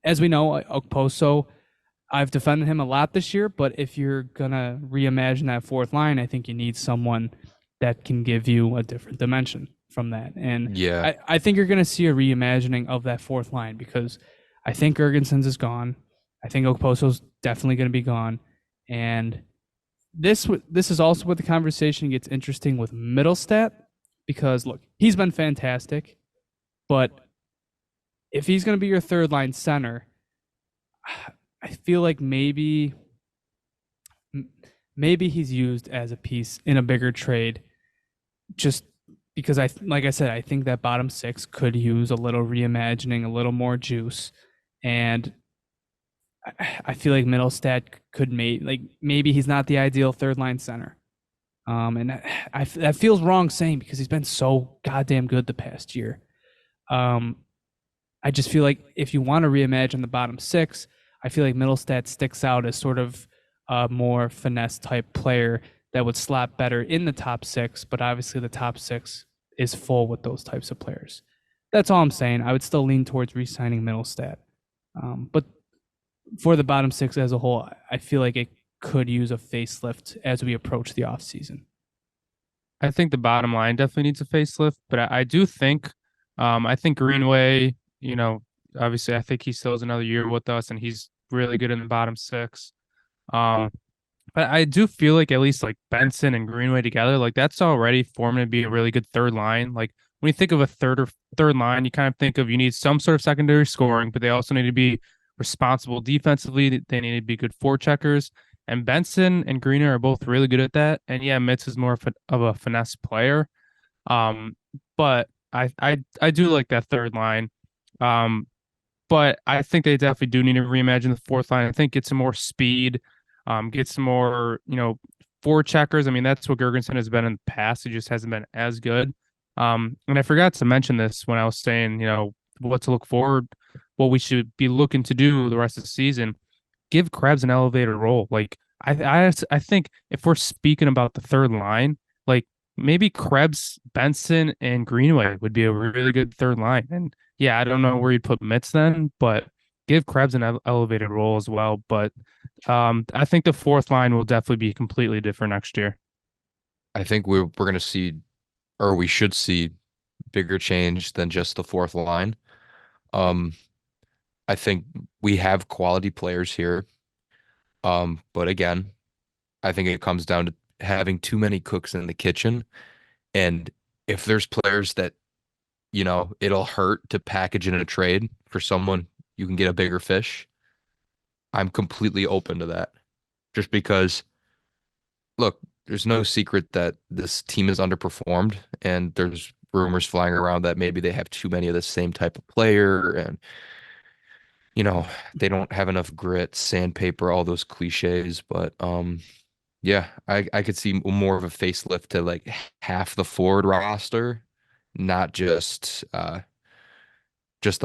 as we know, Okposo, I've defended him a lot this year, but if you're gonna reimagine that fourth line, I think you need someone that can give you a different dimension from that. And Yeah. I think you're gonna see a reimagining of that fourth line because I think Gergensons is gone. I think Okposo's definitely gonna be gone. And this is also where the conversation gets interesting with Middlestat because look, he's been fantastic, but if he's gonna be your third line center, I feel like maybe he's used as a piece in a bigger trade just because like I said, I think that bottom six could use a little reimagining, a little more juice. And I feel like Middlestat could maybe he's not the ideal third line center. And that feels wrong saying because he's been so goddamn good the past year. Um, I just feel like if you want to reimagine the bottom six, I feel like Middlestat sticks out as sort of a more finesse type player that would slot better in the top six, but obviously the top six is full with those types of players. That's all I'm saying. I would still lean towards re-signing Middlestat. But for the bottom six as a whole, I feel like it could use a facelift as we approach the offseason. I think the bottom line definitely needs a facelift, but I do think, I think Greenway, obviously I think he still has another year with us and he's really good in the bottom six. Um, but I do feel like at least like Benson and Greenway together, like that's already forming to be a really good third line. Like when you think of a third line, you kind of think of you need some sort of secondary scoring, but they also need to be responsible defensively. They need to be good forecheckers. And Benson and Greener are both really good at that. And yeah, Mitz is more of a finesse player. Um, but I do like that third line. Um, but I think they definitely do need to reimagine the fourth line. I think get some more speed, get some more, four checkers. I mean, that's what Gergensen has been in the past. He just hasn't been as good. And I forgot to mention this when I was saying, what to look forward, what we should be looking to do the rest of the season. Give Krebs an elevated role. Like I think if we're speaking about the third line, like maybe Krebs, Benson, and Greenway would be a really good third line. And yeah, I don't know where you'd put Mitz then, but give Krebs an elevated role as well. But I think the fourth line will definitely be completely different next year. I think we're gonna see, or we should see, bigger change than just the fourth line. Um, I think we have quality players here. But again, I think it comes down to having too many cooks in the kitchen. And if there's players that, it'll hurt to package in a trade for someone you can get a bigger fish, I'm completely open to that. Just because, look, there's no secret that this team is underperformed, and there's rumors flying around that maybe they have too many of the same type of player, and they don't have enough grit, sandpaper, all those cliches. But yeah, I could see more of a facelift to like half the forward roster, not just the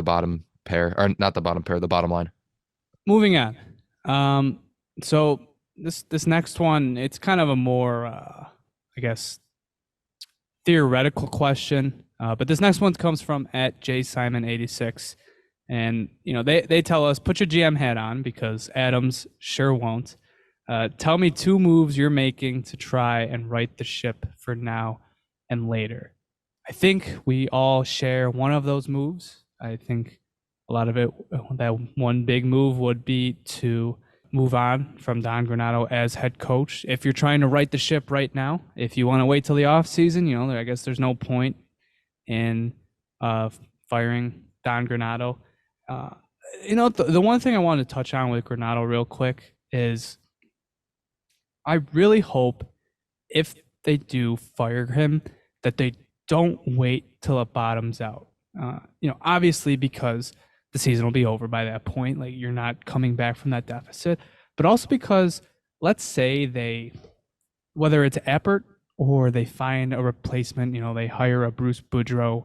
bottom pair, or not the bottom pair, the bottom line. Moving on. So this next one, it's kind of a more, I guess, theoretical question. But this next one comes from at jsimon86, and they tell us put your GM hat on because Adams sure won't. Tell me 2 moves you're making to try and right the ship for now and later. I think we all share one of those moves. I think a lot of it, that one big move would be to move on from Don Granato as head coach. If you're trying to right the ship right now, if you want to wait till the off season, I guess there's no point in uh, firing Don Granato. Uh, the one thing I wanted to touch on with Granato real quick is I really hope if they do fire him that they don't wait till it bottoms out. Obviously because the season will be over by that point. Like you're not coming back from that deficit, but also because let's say whether it's Eppert or they find a replacement, they hire a Bruce Boudreau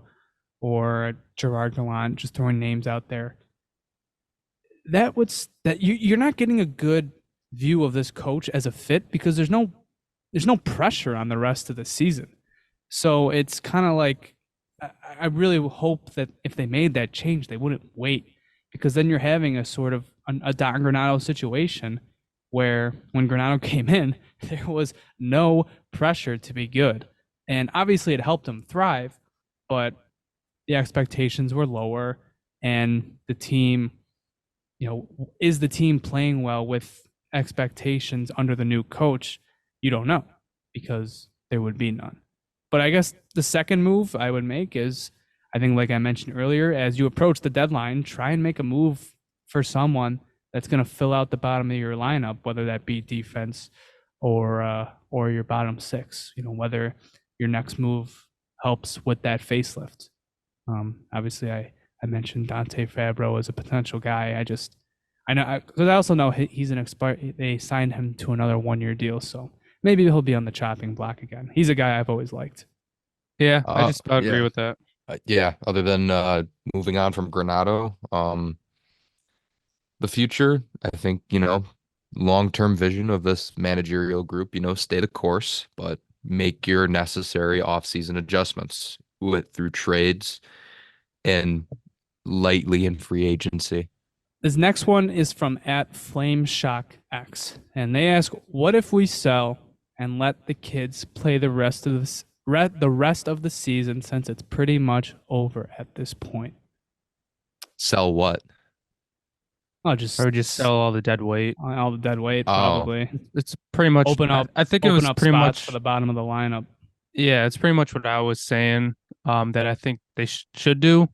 or a Gerard Gallant, just throwing names out there. You're not getting a good view of this coach as a fit because there's no pressure on the rest of the season. So it's kind of like I really hope that if they made that change, they wouldn't wait because then you're having a sort of a Don Granato situation where when Granato came in, there was no pressure to be good. And obviously it helped him thrive, but the expectations were lower and the team, is the team playing well with expectations under the new coach? You don't know because there would be none. But I guess the second move I would make is, I think, like I mentioned earlier, as you approach the deadline, try and make a move for someone that's going to fill out the bottom of your lineup, whether that be defense or your bottom six. Whether your next move helps with that facelift. Obviously, I mentioned Dante Fabro as a potential guy. I know because I also know he's an expired. They signed him to another 1-year deal, so maybe he'll be on the chopping block again. He's a guy I've always liked. Yeah, I just about agree Yeah. with that. Yeah, other than moving on from Granato, the future, I think, long-term vision of this managerial group, stay the course, but make your necessary off-season adjustments through trades and lightly in free agency. This next one is from @FlameShockX, and they ask, "What if we sell and let the kids play the rest of the season since it's pretty much over at this point?" Sell what? I'll just Or just sell all the dead weight. all the dead weight, Oh. probably. It's pretty much Open up. I think it Open was up pretty spots much for the bottom of the lineup. Yeah, it's pretty much what I was saying. That I think they should do.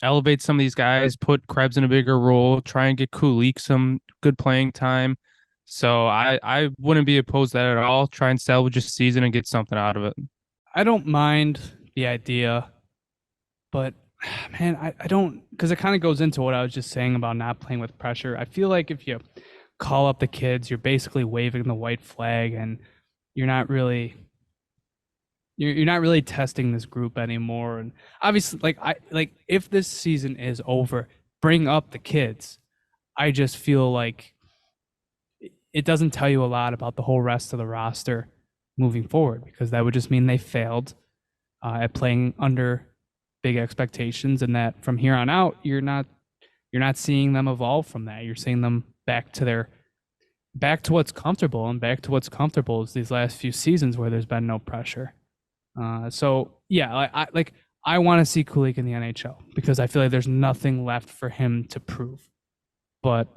Elevate some of these guys, put Krebs in a bigger role, try and get Kulik some good playing time. So I wouldn't be opposed to that at all. Try and salvage a season and get something out of it. I don't mind the idea, but man, I don't, because it kind of goes into what I was just saying about not playing with pressure. I feel like if you call up the kids, you're basically waving the white flag, and you're not really testing this group anymore. And obviously, if this season is over, bring up the kids. I just feel like it doesn't tell you a lot about the whole rest of the roster moving forward, because that would just mean they failed at playing under big expectations, and that from here on out, you're not seeing them evolve from that. You're seeing them back to what's comfortable, and back to what's comfortable is these last few seasons where there's been no pressure. So yeah, I want to see Kulik in the NHL because I feel like there's nothing left for him to prove. But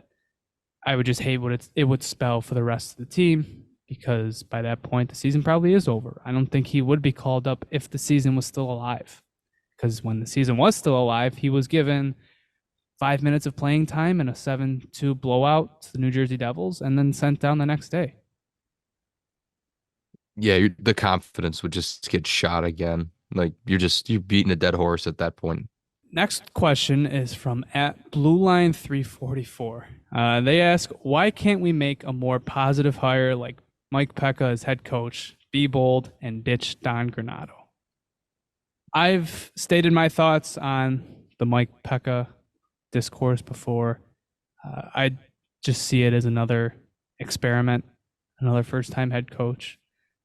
I would just hate what it would spell for the rest of the team, because by that point the season probably is over. I don't think he would be called up if the season was still alive, because when the season was still alive, he was given 5 minutes of playing time and a 7-2 blowout to the New Jersey Devils, and then sent down the next day. Yeah, the confidence would just get shot again. Like you're beating a dead horse at that point. Next question is from @BlueLine344. They ask, why can't we make a more positive hire like Mike Pekka as head coach, be bold, and ditch Don Granato? I've stated my thoughts on the Mike Pekka discourse before. I just see it as another experiment, another first-time head coach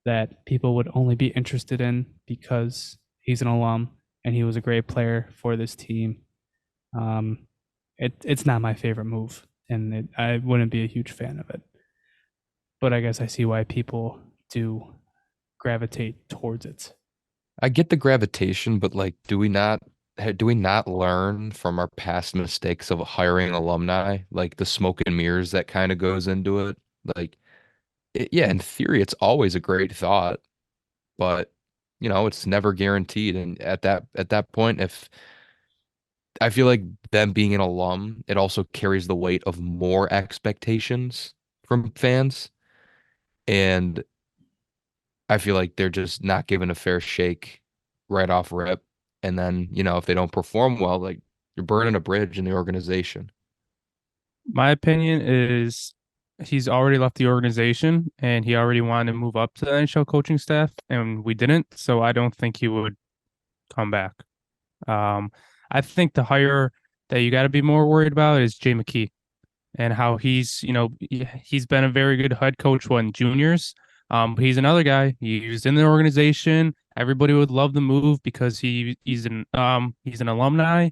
that people would only be interested in because he's an alum and he was a great player for this team. It's not my favorite move, and I wouldn't be a huge fan of it. But I guess I see why people do gravitate towards it. I get the gravitation, but do we not do we not learn from our past mistakes of hiring alumni, like the smoke and mirrors that kind of goes into it? Like, yeah, in theory, it's always a great thought, but it's never guaranteed. And at that point, if I feel like them being an alum, it also carries the weight of more expectations from fans. And I feel like they're just not given a fair shake right off rip. And then, if they don't perform well, like you're burning a bridge in the organization. My opinion is he's already left the organization and he already wanted to move up to the NHL coaching staff, and we didn't. So I don't think he would come back. Um, I think the hire that you got to be more worried about is Jay McKee and how he's been a very good head coach when juniors. But he's another guy. He's in the organization. Everybody would love the move because he's an alumni.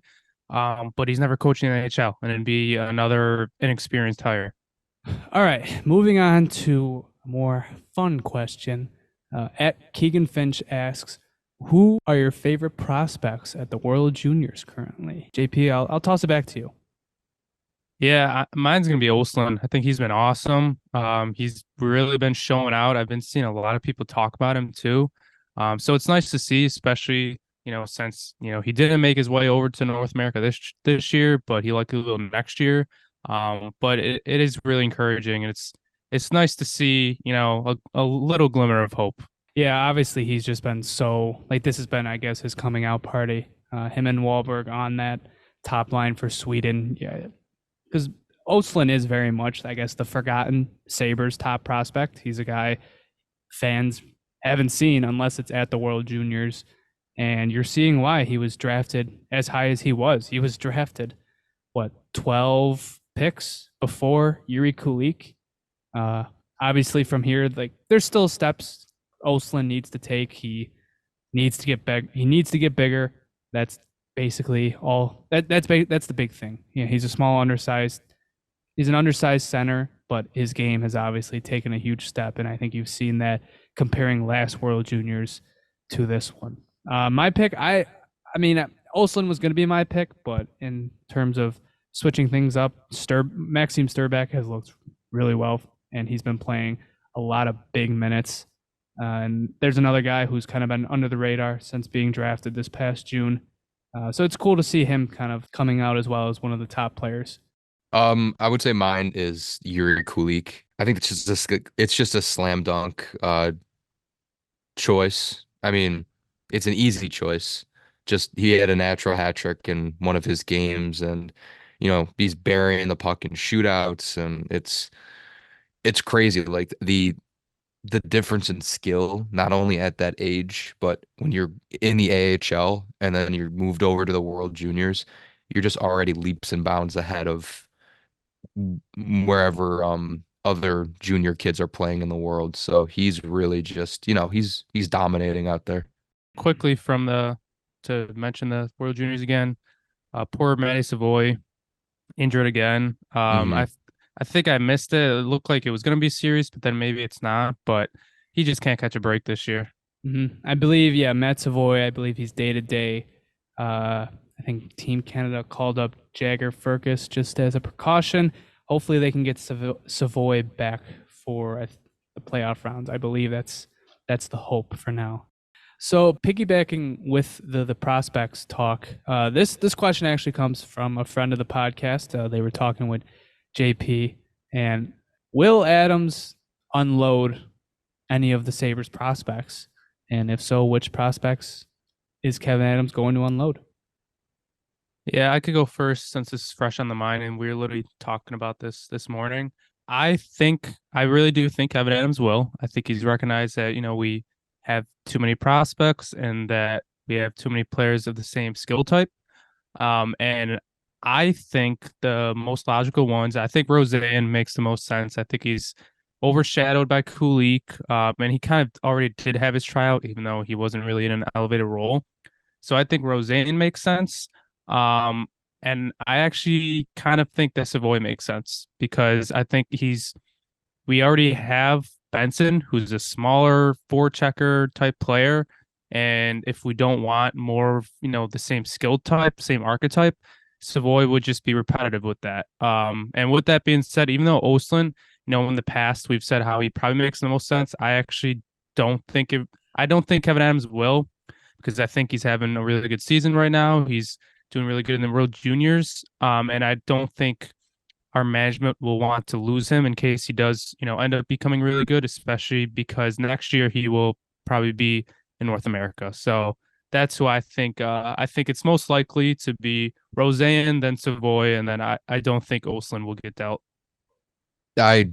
But he's never coaching in the NHL, and it'd be another inexperienced hire. All right, moving on to a more fun question. At Keegan Finch asks, who are your favorite prospects at the World Juniors currently? JP, I'll toss it back to you. Yeah, mine's gonna be Oslin. I think he's been awesome. He's really been showing out. I've been seeing a lot of people talk about him too. So it's nice to see, especially since he didn't make his way over to North America this year, but he likely will next year. But it is really encouraging, and it's nice to see a little glimmer of hope. Yeah, obviously he's just been so like this has been, I guess, his coming out party. Him and Wahlberg on that top line for Sweden. Yeah, because Oslin is very much, I guess, the forgotten Sabres top prospect. He's a guy fans haven't seen unless it's at the World Juniors. And you're seeing why he was drafted as high as he was. He was drafted, 12 picks before Yuri Kulik. Obviously, from here, like there's still steps Oslin needs to take. He needs to get big. He needs to get bigger. That's basically all. That's the big thing. Yeah, he's a small, undersized. He's an undersized center, but his game has obviously taken a huge step, and I think you've seen that comparing last World Juniors to this one. My pick, I mean, Oslin was going to be my pick, but in terms of switching things up, Maxime Sturback has looked really well, and he's been playing a lot of big minutes. And there's another guy who's kind of been under the radar since being drafted this past June. So it's cool to see him kind of coming out as well as one of the top players. I would say mine is Yuri Kulik. I think it's just a slam dunk choice. I mean, it's an easy choice. Just he had a natural hat trick in one of his games, and he's burying the puck in shootouts, and it's crazy. Like the difference in skill, not only at that age, but when you're in the AHL and then you're moved over to the World Juniors, you're just already leaps and bounds ahead of wherever other junior kids are playing in the world. So he's really just, he's dominating out there. Quickly to mention the World Juniors again, poor Matty Savoy injured again. Mhm. I think I missed it. It looked like it was going to be serious, but then maybe it's not. But he just can't catch a break this year. I believe, yeah, Matt Savoy, I believe he's day to day. I think Team Canada called up Jagger Firkus just as a precaution. Hopefully they can get Savoy back for the playoff rounds. I believe that's the hope for now. So piggybacking with the prospects talk, this question actually comes from a friend of the podcast. They were talking with JP, and will Adams unload any of the Sabres prospects? And if so, which prospects is Kevin Adams going to unload? Yeah, I could go first since this is fresh on the mind, and we were literally talking about this morning. I really do think Kevin Adams will. I think he's recognized that we have too many prospects and that we have too many players of the same skill type. And I think the most logical ones, I think Roseanne makes the most sense. I think he's overshadowed by Kulik, and he kind of already did have his tryout, even though he wasn't really in an elevated role. So I think Roseanne makes sense. And I actually kind of think that Savoy makes sense because I think we already have Benson, who's a smaller forechecker type player. And if we don't want more of, the same skill type, same archetype, Savoy would just be repetitive with that. And with that being said, even though Oslin, in the past we've said how he probably makes the most sense, I actually I don't think Kevin Adams will, because I think he's having a really good season right now. He's doing really good in the World Juniors. And I don't think our management will want to lose him in case he does, end up becoming really good, especially because next year he will probably be in North America. So that's who I think. I think it's most likely to be Roseanne, then Savoy, and then I don't think Oslin will get dealt. I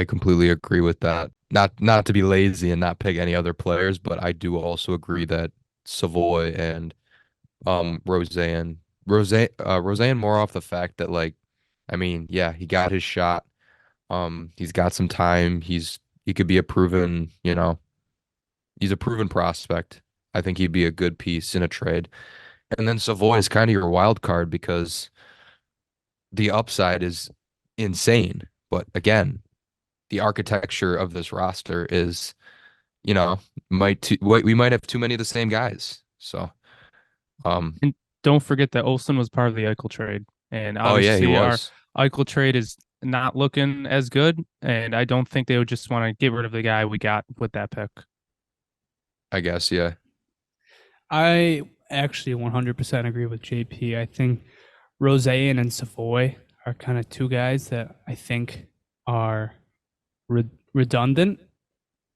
completely agree with that. Not to be lazy and not pick any other players, but I do also agree that Savoy and Roseanne more off the fact that, like, I mean, yeah, he got his shot. He's got some time. He could be a proven, he's a proven prospect. I think he'd be a good piece in a trade. And then Savoy is kind of your wild card because the upside is insane. But again, the architecture of this roster is, we might have too many of the same guys. So, And don't forget that Olsen was part of the Eichel trade, and oh yeah, he obviously our was. Eichel trade is not looking as good. And I don't think they would just want to get rid of the guy we got with that pick. I guess, yeah. I actually 100% agree with JP. I think Roseanne and Savoy are kind of two guys that I think are redundant.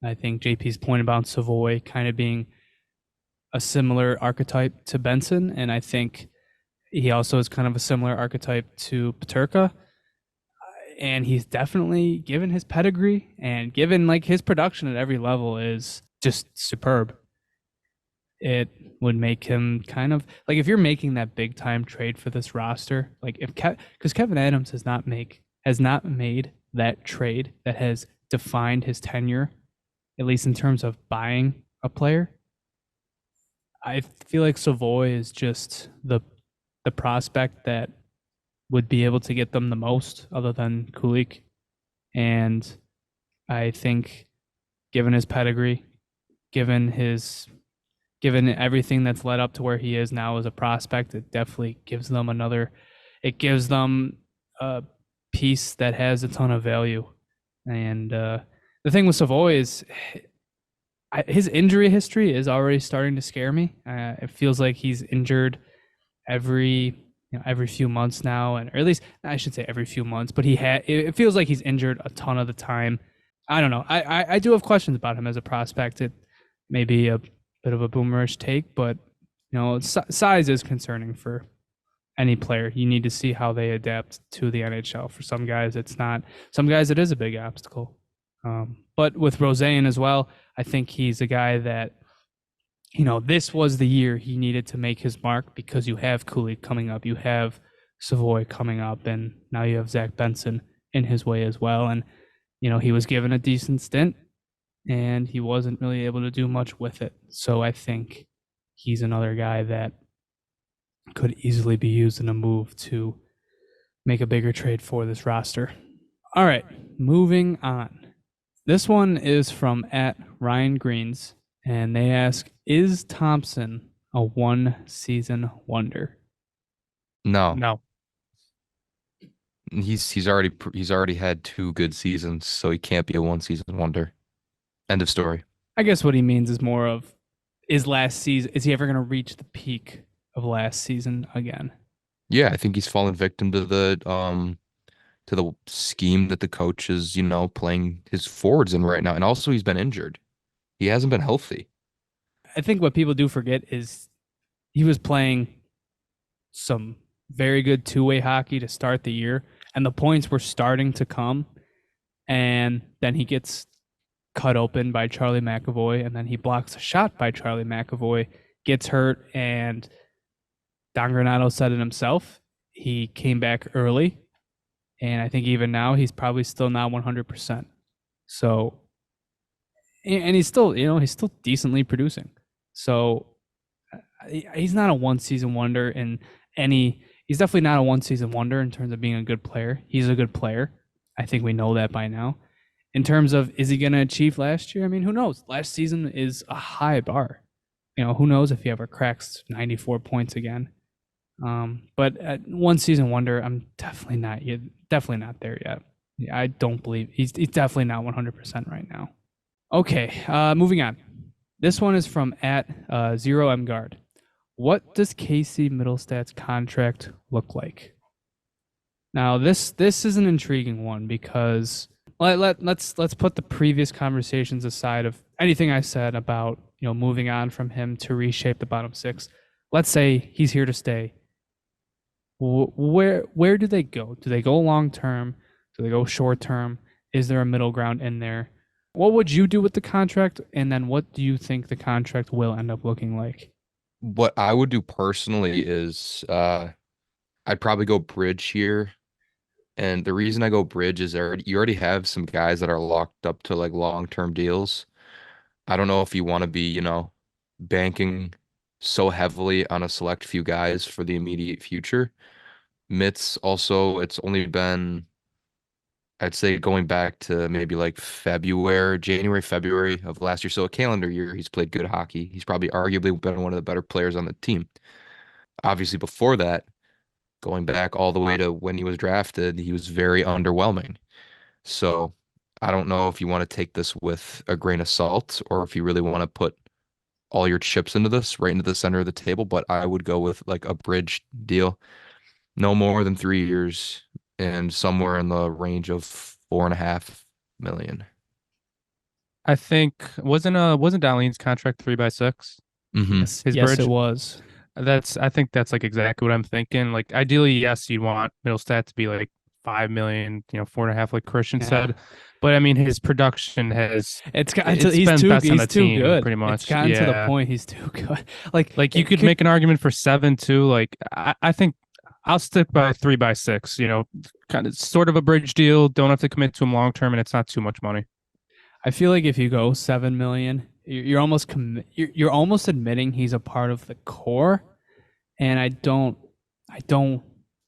I think JP's point about Savoy kind of being a similar archetype to Benson, and I think he also is kind of a similar archetype to Paterka. And he's definitely, given his pedigree and given like his production at every level, is just superb. It would make him kind of like, if you're making that big time trade for this roster, like because Kevin Adams has not made that trade that has defined his tenure, at least in terms of buying a player. I feel like Savoy is just the prospect that would be able to get them the most, other than Kulik. And I think, given his pedigree, given everything that's led up to where he is now as a prospect, it definitely gives them a piece that has a ton of value. And the thing with Savoy is his injury history is already starting to scare me. It feels like he's injured every few months now, or at least I should say every few months. But it feels like he's injured a ton of the time. I don't know. I do have questions about him as a prospect. It may be a bit of a boomerish take, but size is concerning for any player. You need to see how they adapt to the NHL. For some guys, it's not. Some guys, it is a big obstacle. But with Roseanne as well, I think he's a guy that, this was the year he needed to make his mark, because you have Cooley coming up, you have Savoy coming up, and now you have Zach Benson in his way as well. And, he was given a decent stint, and he wasn't really able to do much with it. So I think he's another guy that could easily be used in a move to make a bigger trade for this roster. All right, moving on. This one is from @RyanGreens, and they ask, is Thompson a one-season wonder? No. He's already had 2 good seasons, so he can't be a one season wonder. End of story. I guess what he means is more of, is he ever going to reach the peak of last season again? Yeah, I think he's fallen victim to the scheme that the coach is, playing his forwards in right now. And also he's been injured. He hasn't been healthy. I think what people do forget is he was playing some very good two-way hockey to start the year, and the points were starting to come. And then he gets cut open by Charlie McAvoy, and then he blocks a shot by Charlie McAvoy, gets hurt, and Don Granato said it himself. He came back early, and I think even now he's probably still not 100%. So, and he's still, he's still decently producing. So he's not a one-season wonder he's definitely not a one-season wonder in terms of being a good player. He's a good player. I think we know that by now. In terms of, is he going to achieve last year? I mean, who knows? Last season is a high bar. Who knows if he ever cracks 94 points again. But at one season wonder, I'm definitely not there yet. Yeah, I don't believe he's definitely not 100% right now. Okay, moving on. This one is from at Zero M Guard. What does Casey Middlestat's contract look like? Now this is an intriguing one because let's put the previous conversations aside of anything I said about moving on from him to reshape the bottom six. Let's say he's here to stay. Where do they go? Do they go long term? Do they go short term? Is there a middle ground in there? What would you do with the contract? And then what do you think the contract will end up looking like? What I would do personally is I'd probably go bridge here. And the reason I go bridge is you already have some guys that are locked up to like long-term deals. I don't know if you want to be, banking so heavily on a select few guys for the immediate future. Mitts also, it's only been, I'd say going back to maybe like January, February of last year. So a calendar year, he's played good hockey. He's probably arguably been one of the better players on the team. Obviously, before that, going back all the way to when he was drafted, he was very underwhelming. So I don't know if you want to take this with a grain of salt or if you really want to put all your chips into this, right into the center of the table. But I would go with like a bridge deal, no more than 3 years and somewhere in the range of 4.5 million. I think wasn't Darlene's contract 3x6? Mm-hmm. His Yes, bridge. it was. I think that's like exactly what I'm thinking. Like ideally, yes, you'd want Middlestat to be like 5 million, 4.5, like Christian said. But I mean, his production has It's gotten it's to he's been too best on he's the too team, good. pretty much. It's gotten to the Yeah. point he's too good. Like Like you could make an argument for 7 too. Like I think I'll stick by 3x6. Kind of sort of a bridge deal. Don't have to commit to him long term, and it's not too much money. I feel like if you go 7 million, you're almost you're almost admitting he's a part of the core, and I don't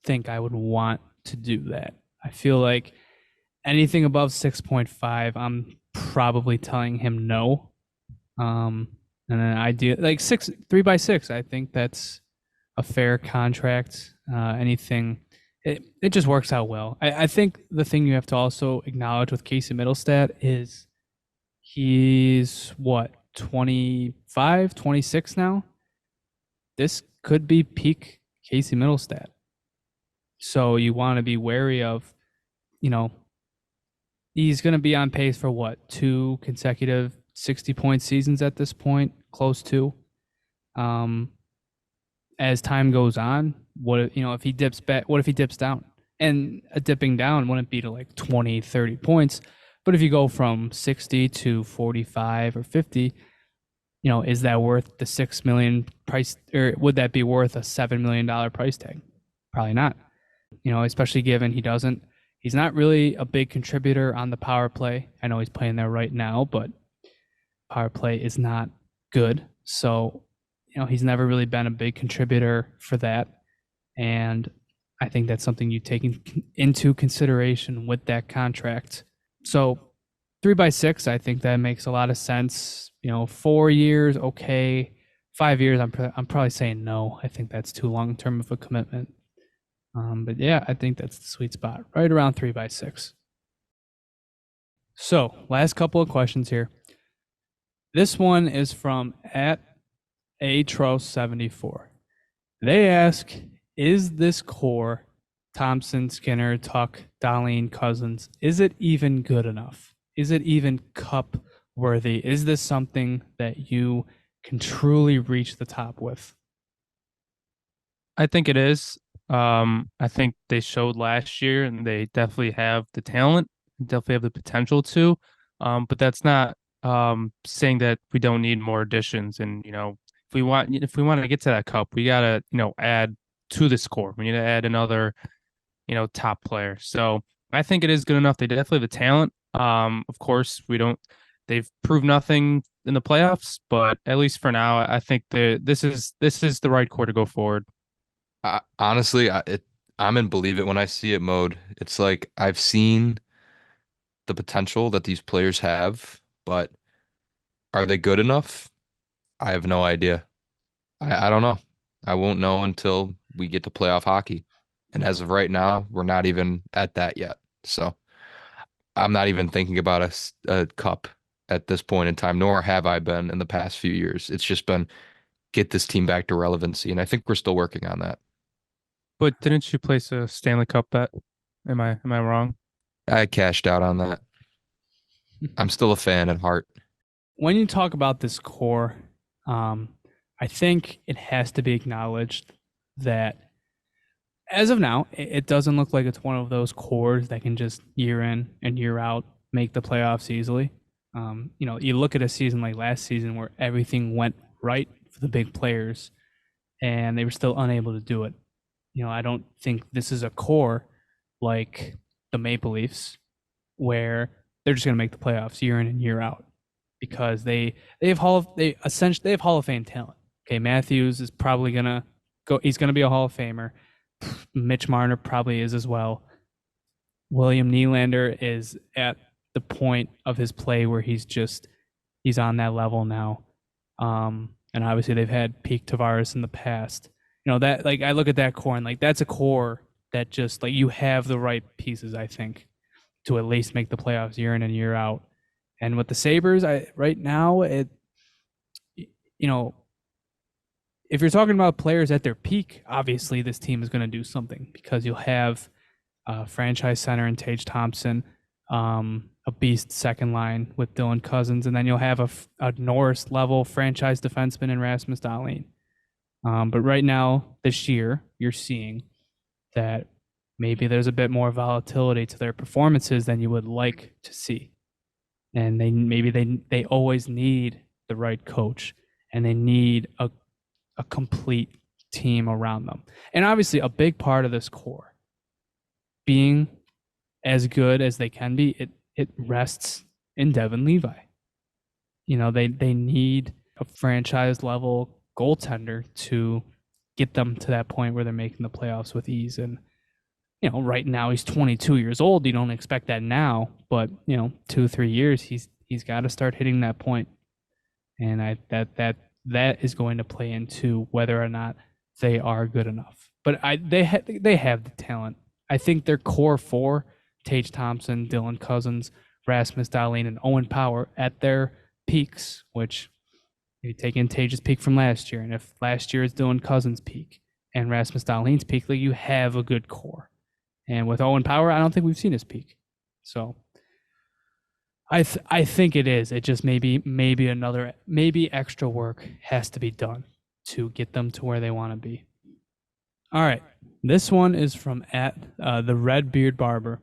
think I would want to do that. I feel like anything above 6.5, I'm probably telling him no. And then I do like 3x6. I think that's a fair contract. Anything, it just works out well. I think the thing you have to also acknowledge with Casey Middlestat is he's what, 25, 26 now? This could be peak Casey Middlestat. So you want to be wary of, he's going to be on pace for what, 2 consecutive 60-point seasons at this point, close to. As time goes on, if he dips back, what if he dips down? And a dipping down wouldn't be to like 20, 30 points. But if you go from 60 to 45 or 50, is that worth the 6 million price, or would that be worth a $7 million price tag? Probably not. Especially given he's not really a big contributor on the power play. I know he's playing there right now, but power play is not good. So, he's never really been a big contributor for that. And I think that's something you take into consideration with that contract. So 3x6, I think that makes a lot of sense. 4 years, okay. 5 years, I'm probably saying no. I think that's too long term of a commitment. But yeah, I think that's the sweet spot, right around 3x6. So last couple of questions here. This one is from at Atros74. They ask, is this core, Thompson, Skinner, Tuck, Darlene, Cousins, is it even good enough? Is it even cup worthy? Is this something that you can truly reach the top with? I think it is. I think they showed last year, and they definitely have the talent, definitely have the potential to. But that's not saying that we don't need more additions. And if we want to get to that cup, we gotta add to the score. We need to add another top player. So I think it is good enough. They definitely have the talent. Of course, they've proved nothing in the playoffs, but at least for now, I think this is the right core to go forward. Honestly, I'm in believe it when I see it mode. It's like I've seen the potential that these players have, but are they good enough? I have no idea. I don't know. I won't know until we get to playoff hockey. And as of right now, we're not even at that yet. So I'm not even thinking about a cup at this point in time, nor have I been in the past few years. It's just been get this team back to relevancy. And I think we're still working on that. But didn't you place a Stanley Cup bet? Am I wrong? I cashed out on that. I'm still a fan at heart. When you talk about this core, um, I think it has to be acknowledged that as of now, it doesn't look like it's one of those cores that can just year in and year out make the playoffs easily. You look at a season like last season where everything went right for the big players, and they were still unable to do it. I don't think this is a core like the Maple Leafs where they're just going to make the playoffs year in and year out because they have Hall of Fame talent. Okay, Matthews is probably going to go. He's going to be a Hall of Famer. Mitch Marner probably is as well. William Nylander is at the point of his play where he's on that level now. And obviously they've had peak Tavares in the past. That like I look at that core and like that's a core that just like you have the right pieces, I think, to at least make the playoffs year in and year out. And with the Sabres, I right now you know, if you're talking about players at their peak, obviously this team is going to do something because you'll have franchise center in Tage Thompson, a beast second line with Dylan Cousins, and then you'll have a Norris level franchise defenseman in Rasmus Dahlin. But right now, this year, you're seeing that maybe there's a bit more volatility to their performances than you would like to see, and they always need the right coach, and they need a complete team around them. And obviously, a big part of this core being as good as they can be, it rests in Devin Levi. They need a franchise level goaltender to get them to that point where they're making the playoffs with ease. And right now he's 22 years old. You don't expect that now, but 2-3 years he's got to start hitting that point. And that is going to play into whether or not they are good enough. But they have the talent. I think their core four, Tage Thompson, Dylan Cousins, Rasmus Dahlin, and Owen Power at their peaks, which you take in Tage's peak from last year, and if last year is Dylan Cousins' peak and Rasmus Dahlin's peak, like you have a good core. And with Owen Power, I don't think we've seen his peak. So I think it is. It just maybe extra work has to be done to get them to where they want to be. All right. This one is from at the Red Beard Barber.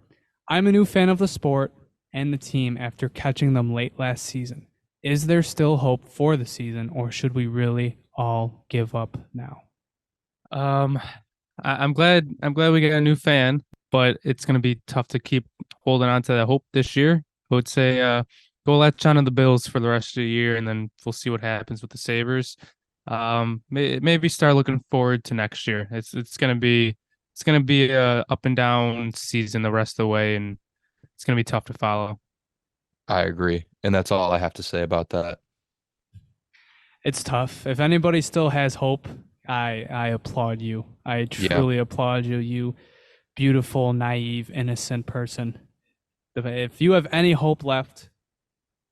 I'm a new fan of the sport and the team after catching them late last season. Is there still hope for the season, or should we really all give up now? I'm glad we got a new fan, but it's gonna be tough to keep holding on to that hope this year. I would say go latch on to the Bills for the rest of the year, and then we'll see what happens with the Sabres. Maybe start looking forward to next year. It's gonna be a up and down season the rest of the way, and it's gonna be tough to follow. I agree. And that's all I have to say about that. It's tough. If anybody still has hope, I applaud you. I truly applaud you, you beautiful, naive, innocent person. If you have any hope left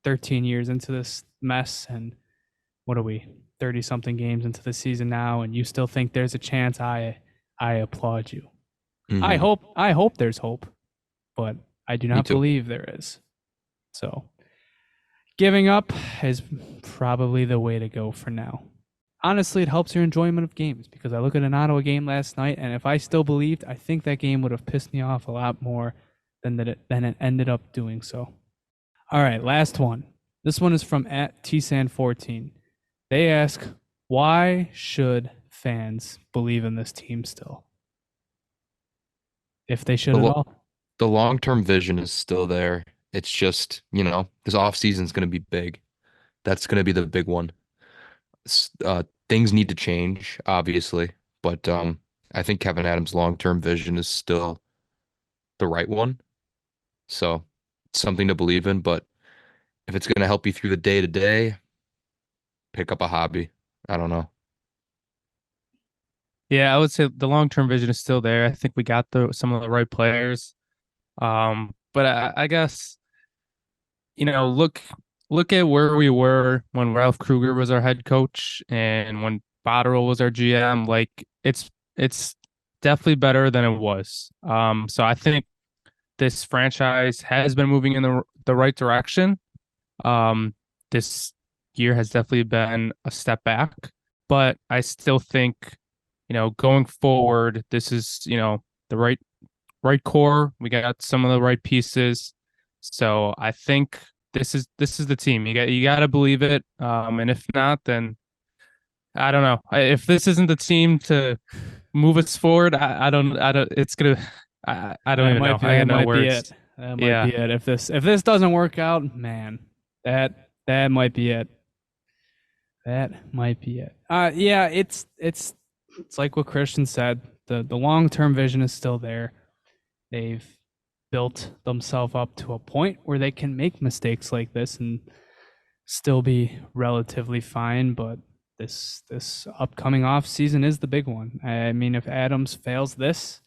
13 years into this mess, and what are we, 30 something games into the season now, and you still think there's a chance, I applaud you. Mhm. I hope there's hope, but I do not believe there is. So giving up is probably the way to go for now. Honestly, it helps your enjoyment of games because I look at an Ottawa game last night, and if I still believed, I think that game would have pissed me off a lot more than it ended up doing so. All right, last one. This one is from at tsan14. They ask, why should fans believe in this team still? If they should at all. The long-term vision is still there. It's just, this offseason is going to be big. That's going to be the big one. Things need to change, obviously, but I think Kevin Adams' long-term vision is still the right one. So it's something to believe in, but if it's going to help you through the day to day, pick up a hobby. I don't know. Yeah, I would say the long-term vision is still there. I think we got some of the right players. But I guess, look at where we were when Ralph Kruger was our head coach and when Botterill was our GM. Like it's definitely better than it was. So I think this franchise has been moving in the right direction. Um, this year has definitely been a step back, but I still think, going forward, this is, the right core. We got some of the right pieces. So I think this is the team. You got to believe it. And if not, then I don't know. If this isn't the team to move us forward, I don't. It's gonna. I don't That even know. might be I that got no might be it. words. That might Yeah. be it. If this doesn't work out, man, that might be it. That might be it. Yeah, it's like what Christian said. The long-term vision is still there. They've built themselves up to a point where they can make mistakes like this and still be relatively fine, but this upcoming off season is the big one. I mean, if Adams fails this,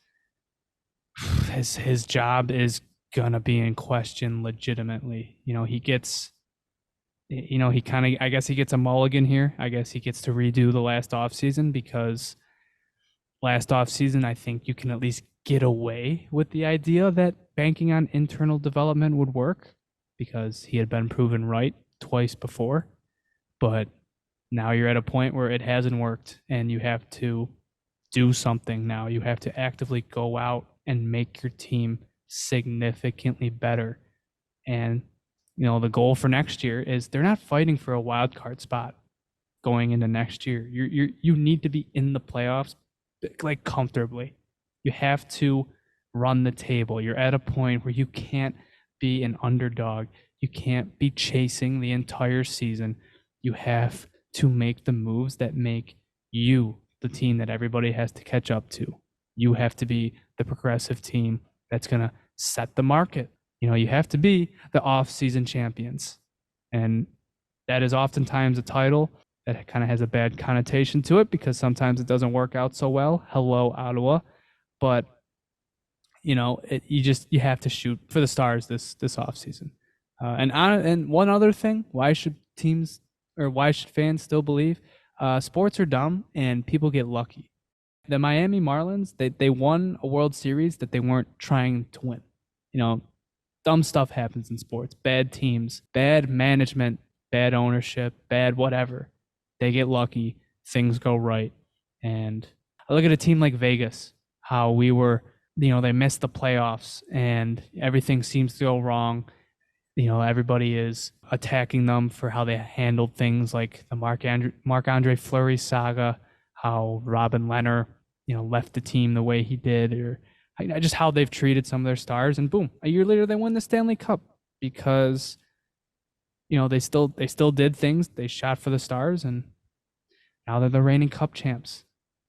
his job is gonna be in question legitimately. He kind of, I guess he gets a mulligan here. I guess he gets to redo the last offseason because last offseason, I think you can at least get away with the idea that banking on internal development would work because he had been proven right twice before. But now you're at a point where it hasn't worked and you have to do something now. You have to actively go out and make your team significantly better. And the goal for next year is they're not fighting for a wild card spot going into next year. You need to be in the playoffs like comfortably. You have to run the table. You're at a point where you can't be an underdog. You can't be chasing the entire season. You have to make the moves that make you the team that everybody has to catch up to. You have to be the progressive team that's going to set the market. You have to be the off-season champions. And that is oftentimes a title that kind of has a bad connotation to it because sometimes it doesn't work out so well. Hello, Ottawa. But you have to shoot for the stars this offseason. And one other thing, why should fans still believe? Sports are dumb and people get lucky. The Miami Marlins, they won a World Series that they weren't trying to win. Dumb stuff happens in sports. Bad teams, bad management, bad ownership, bad whatever. They get lucky, things go right. And I look at a team like Vegas, how we were, they missed the playoffs and everything seems to go wrong. Everybody is attacking them for how they handled things like the Marc-Andre Fleury saga, how Robin Leonard, left the team the way he did, or just how they've treated some of their stars. And boom, a year later they win the Stanley Cup because they still did things. They shot for the stars, and now they're the reigning Cup champs.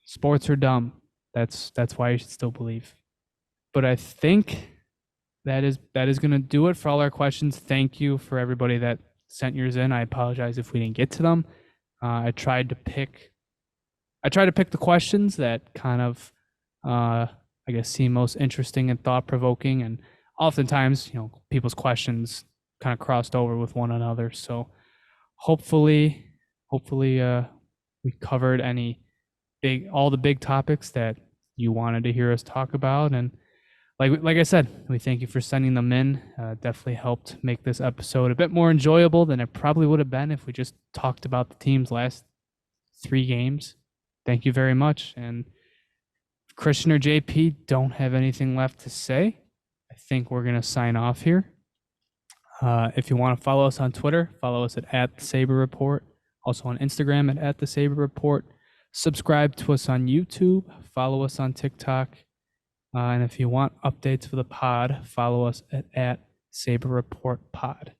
Sports are dumb. That's why you should still believe. But I think that is going to do it for all our questions. Thank you for everybody that sent yours in. I apologize if we didn't get to them. I tried to pick the questions that kind of I guess seem most interesting and thought provoking, and oftentimes people's questions kind of crossed over with one another. So hopefully we covered all the big topics that you wanted to hear us talk about. And like I said, we thank you for sending them in. Definitely helped make this episode a bit more enjoyable than it probably would have been if we just talked about the team's last 3 games. Thank you very much. And if Christian or JP don't have anything left to say, I think we're going to sign off here. If you want to follow us on Twitter, follow us at the Sabre Report. Also on Instagram at the Sabre Report. Subscribe to us on YouTube. Follow us on TikTok. And if you want updates for the pod, follow us at Sabre Report Pod.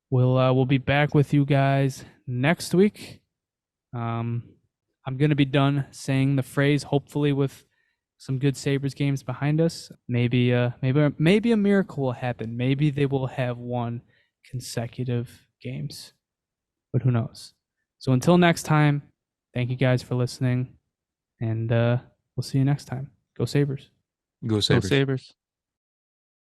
We'll be back with you guys next week. I'm gonna be done saying the phrase, hopefully with some good Sabres games behind us. Maybe a miracle will happen. Maybe they will have won consecutive games, but who knows? So until next time, thank you guys for listening, and we'll see you next time. Go Sabres. Go Go Sabres. Sabres.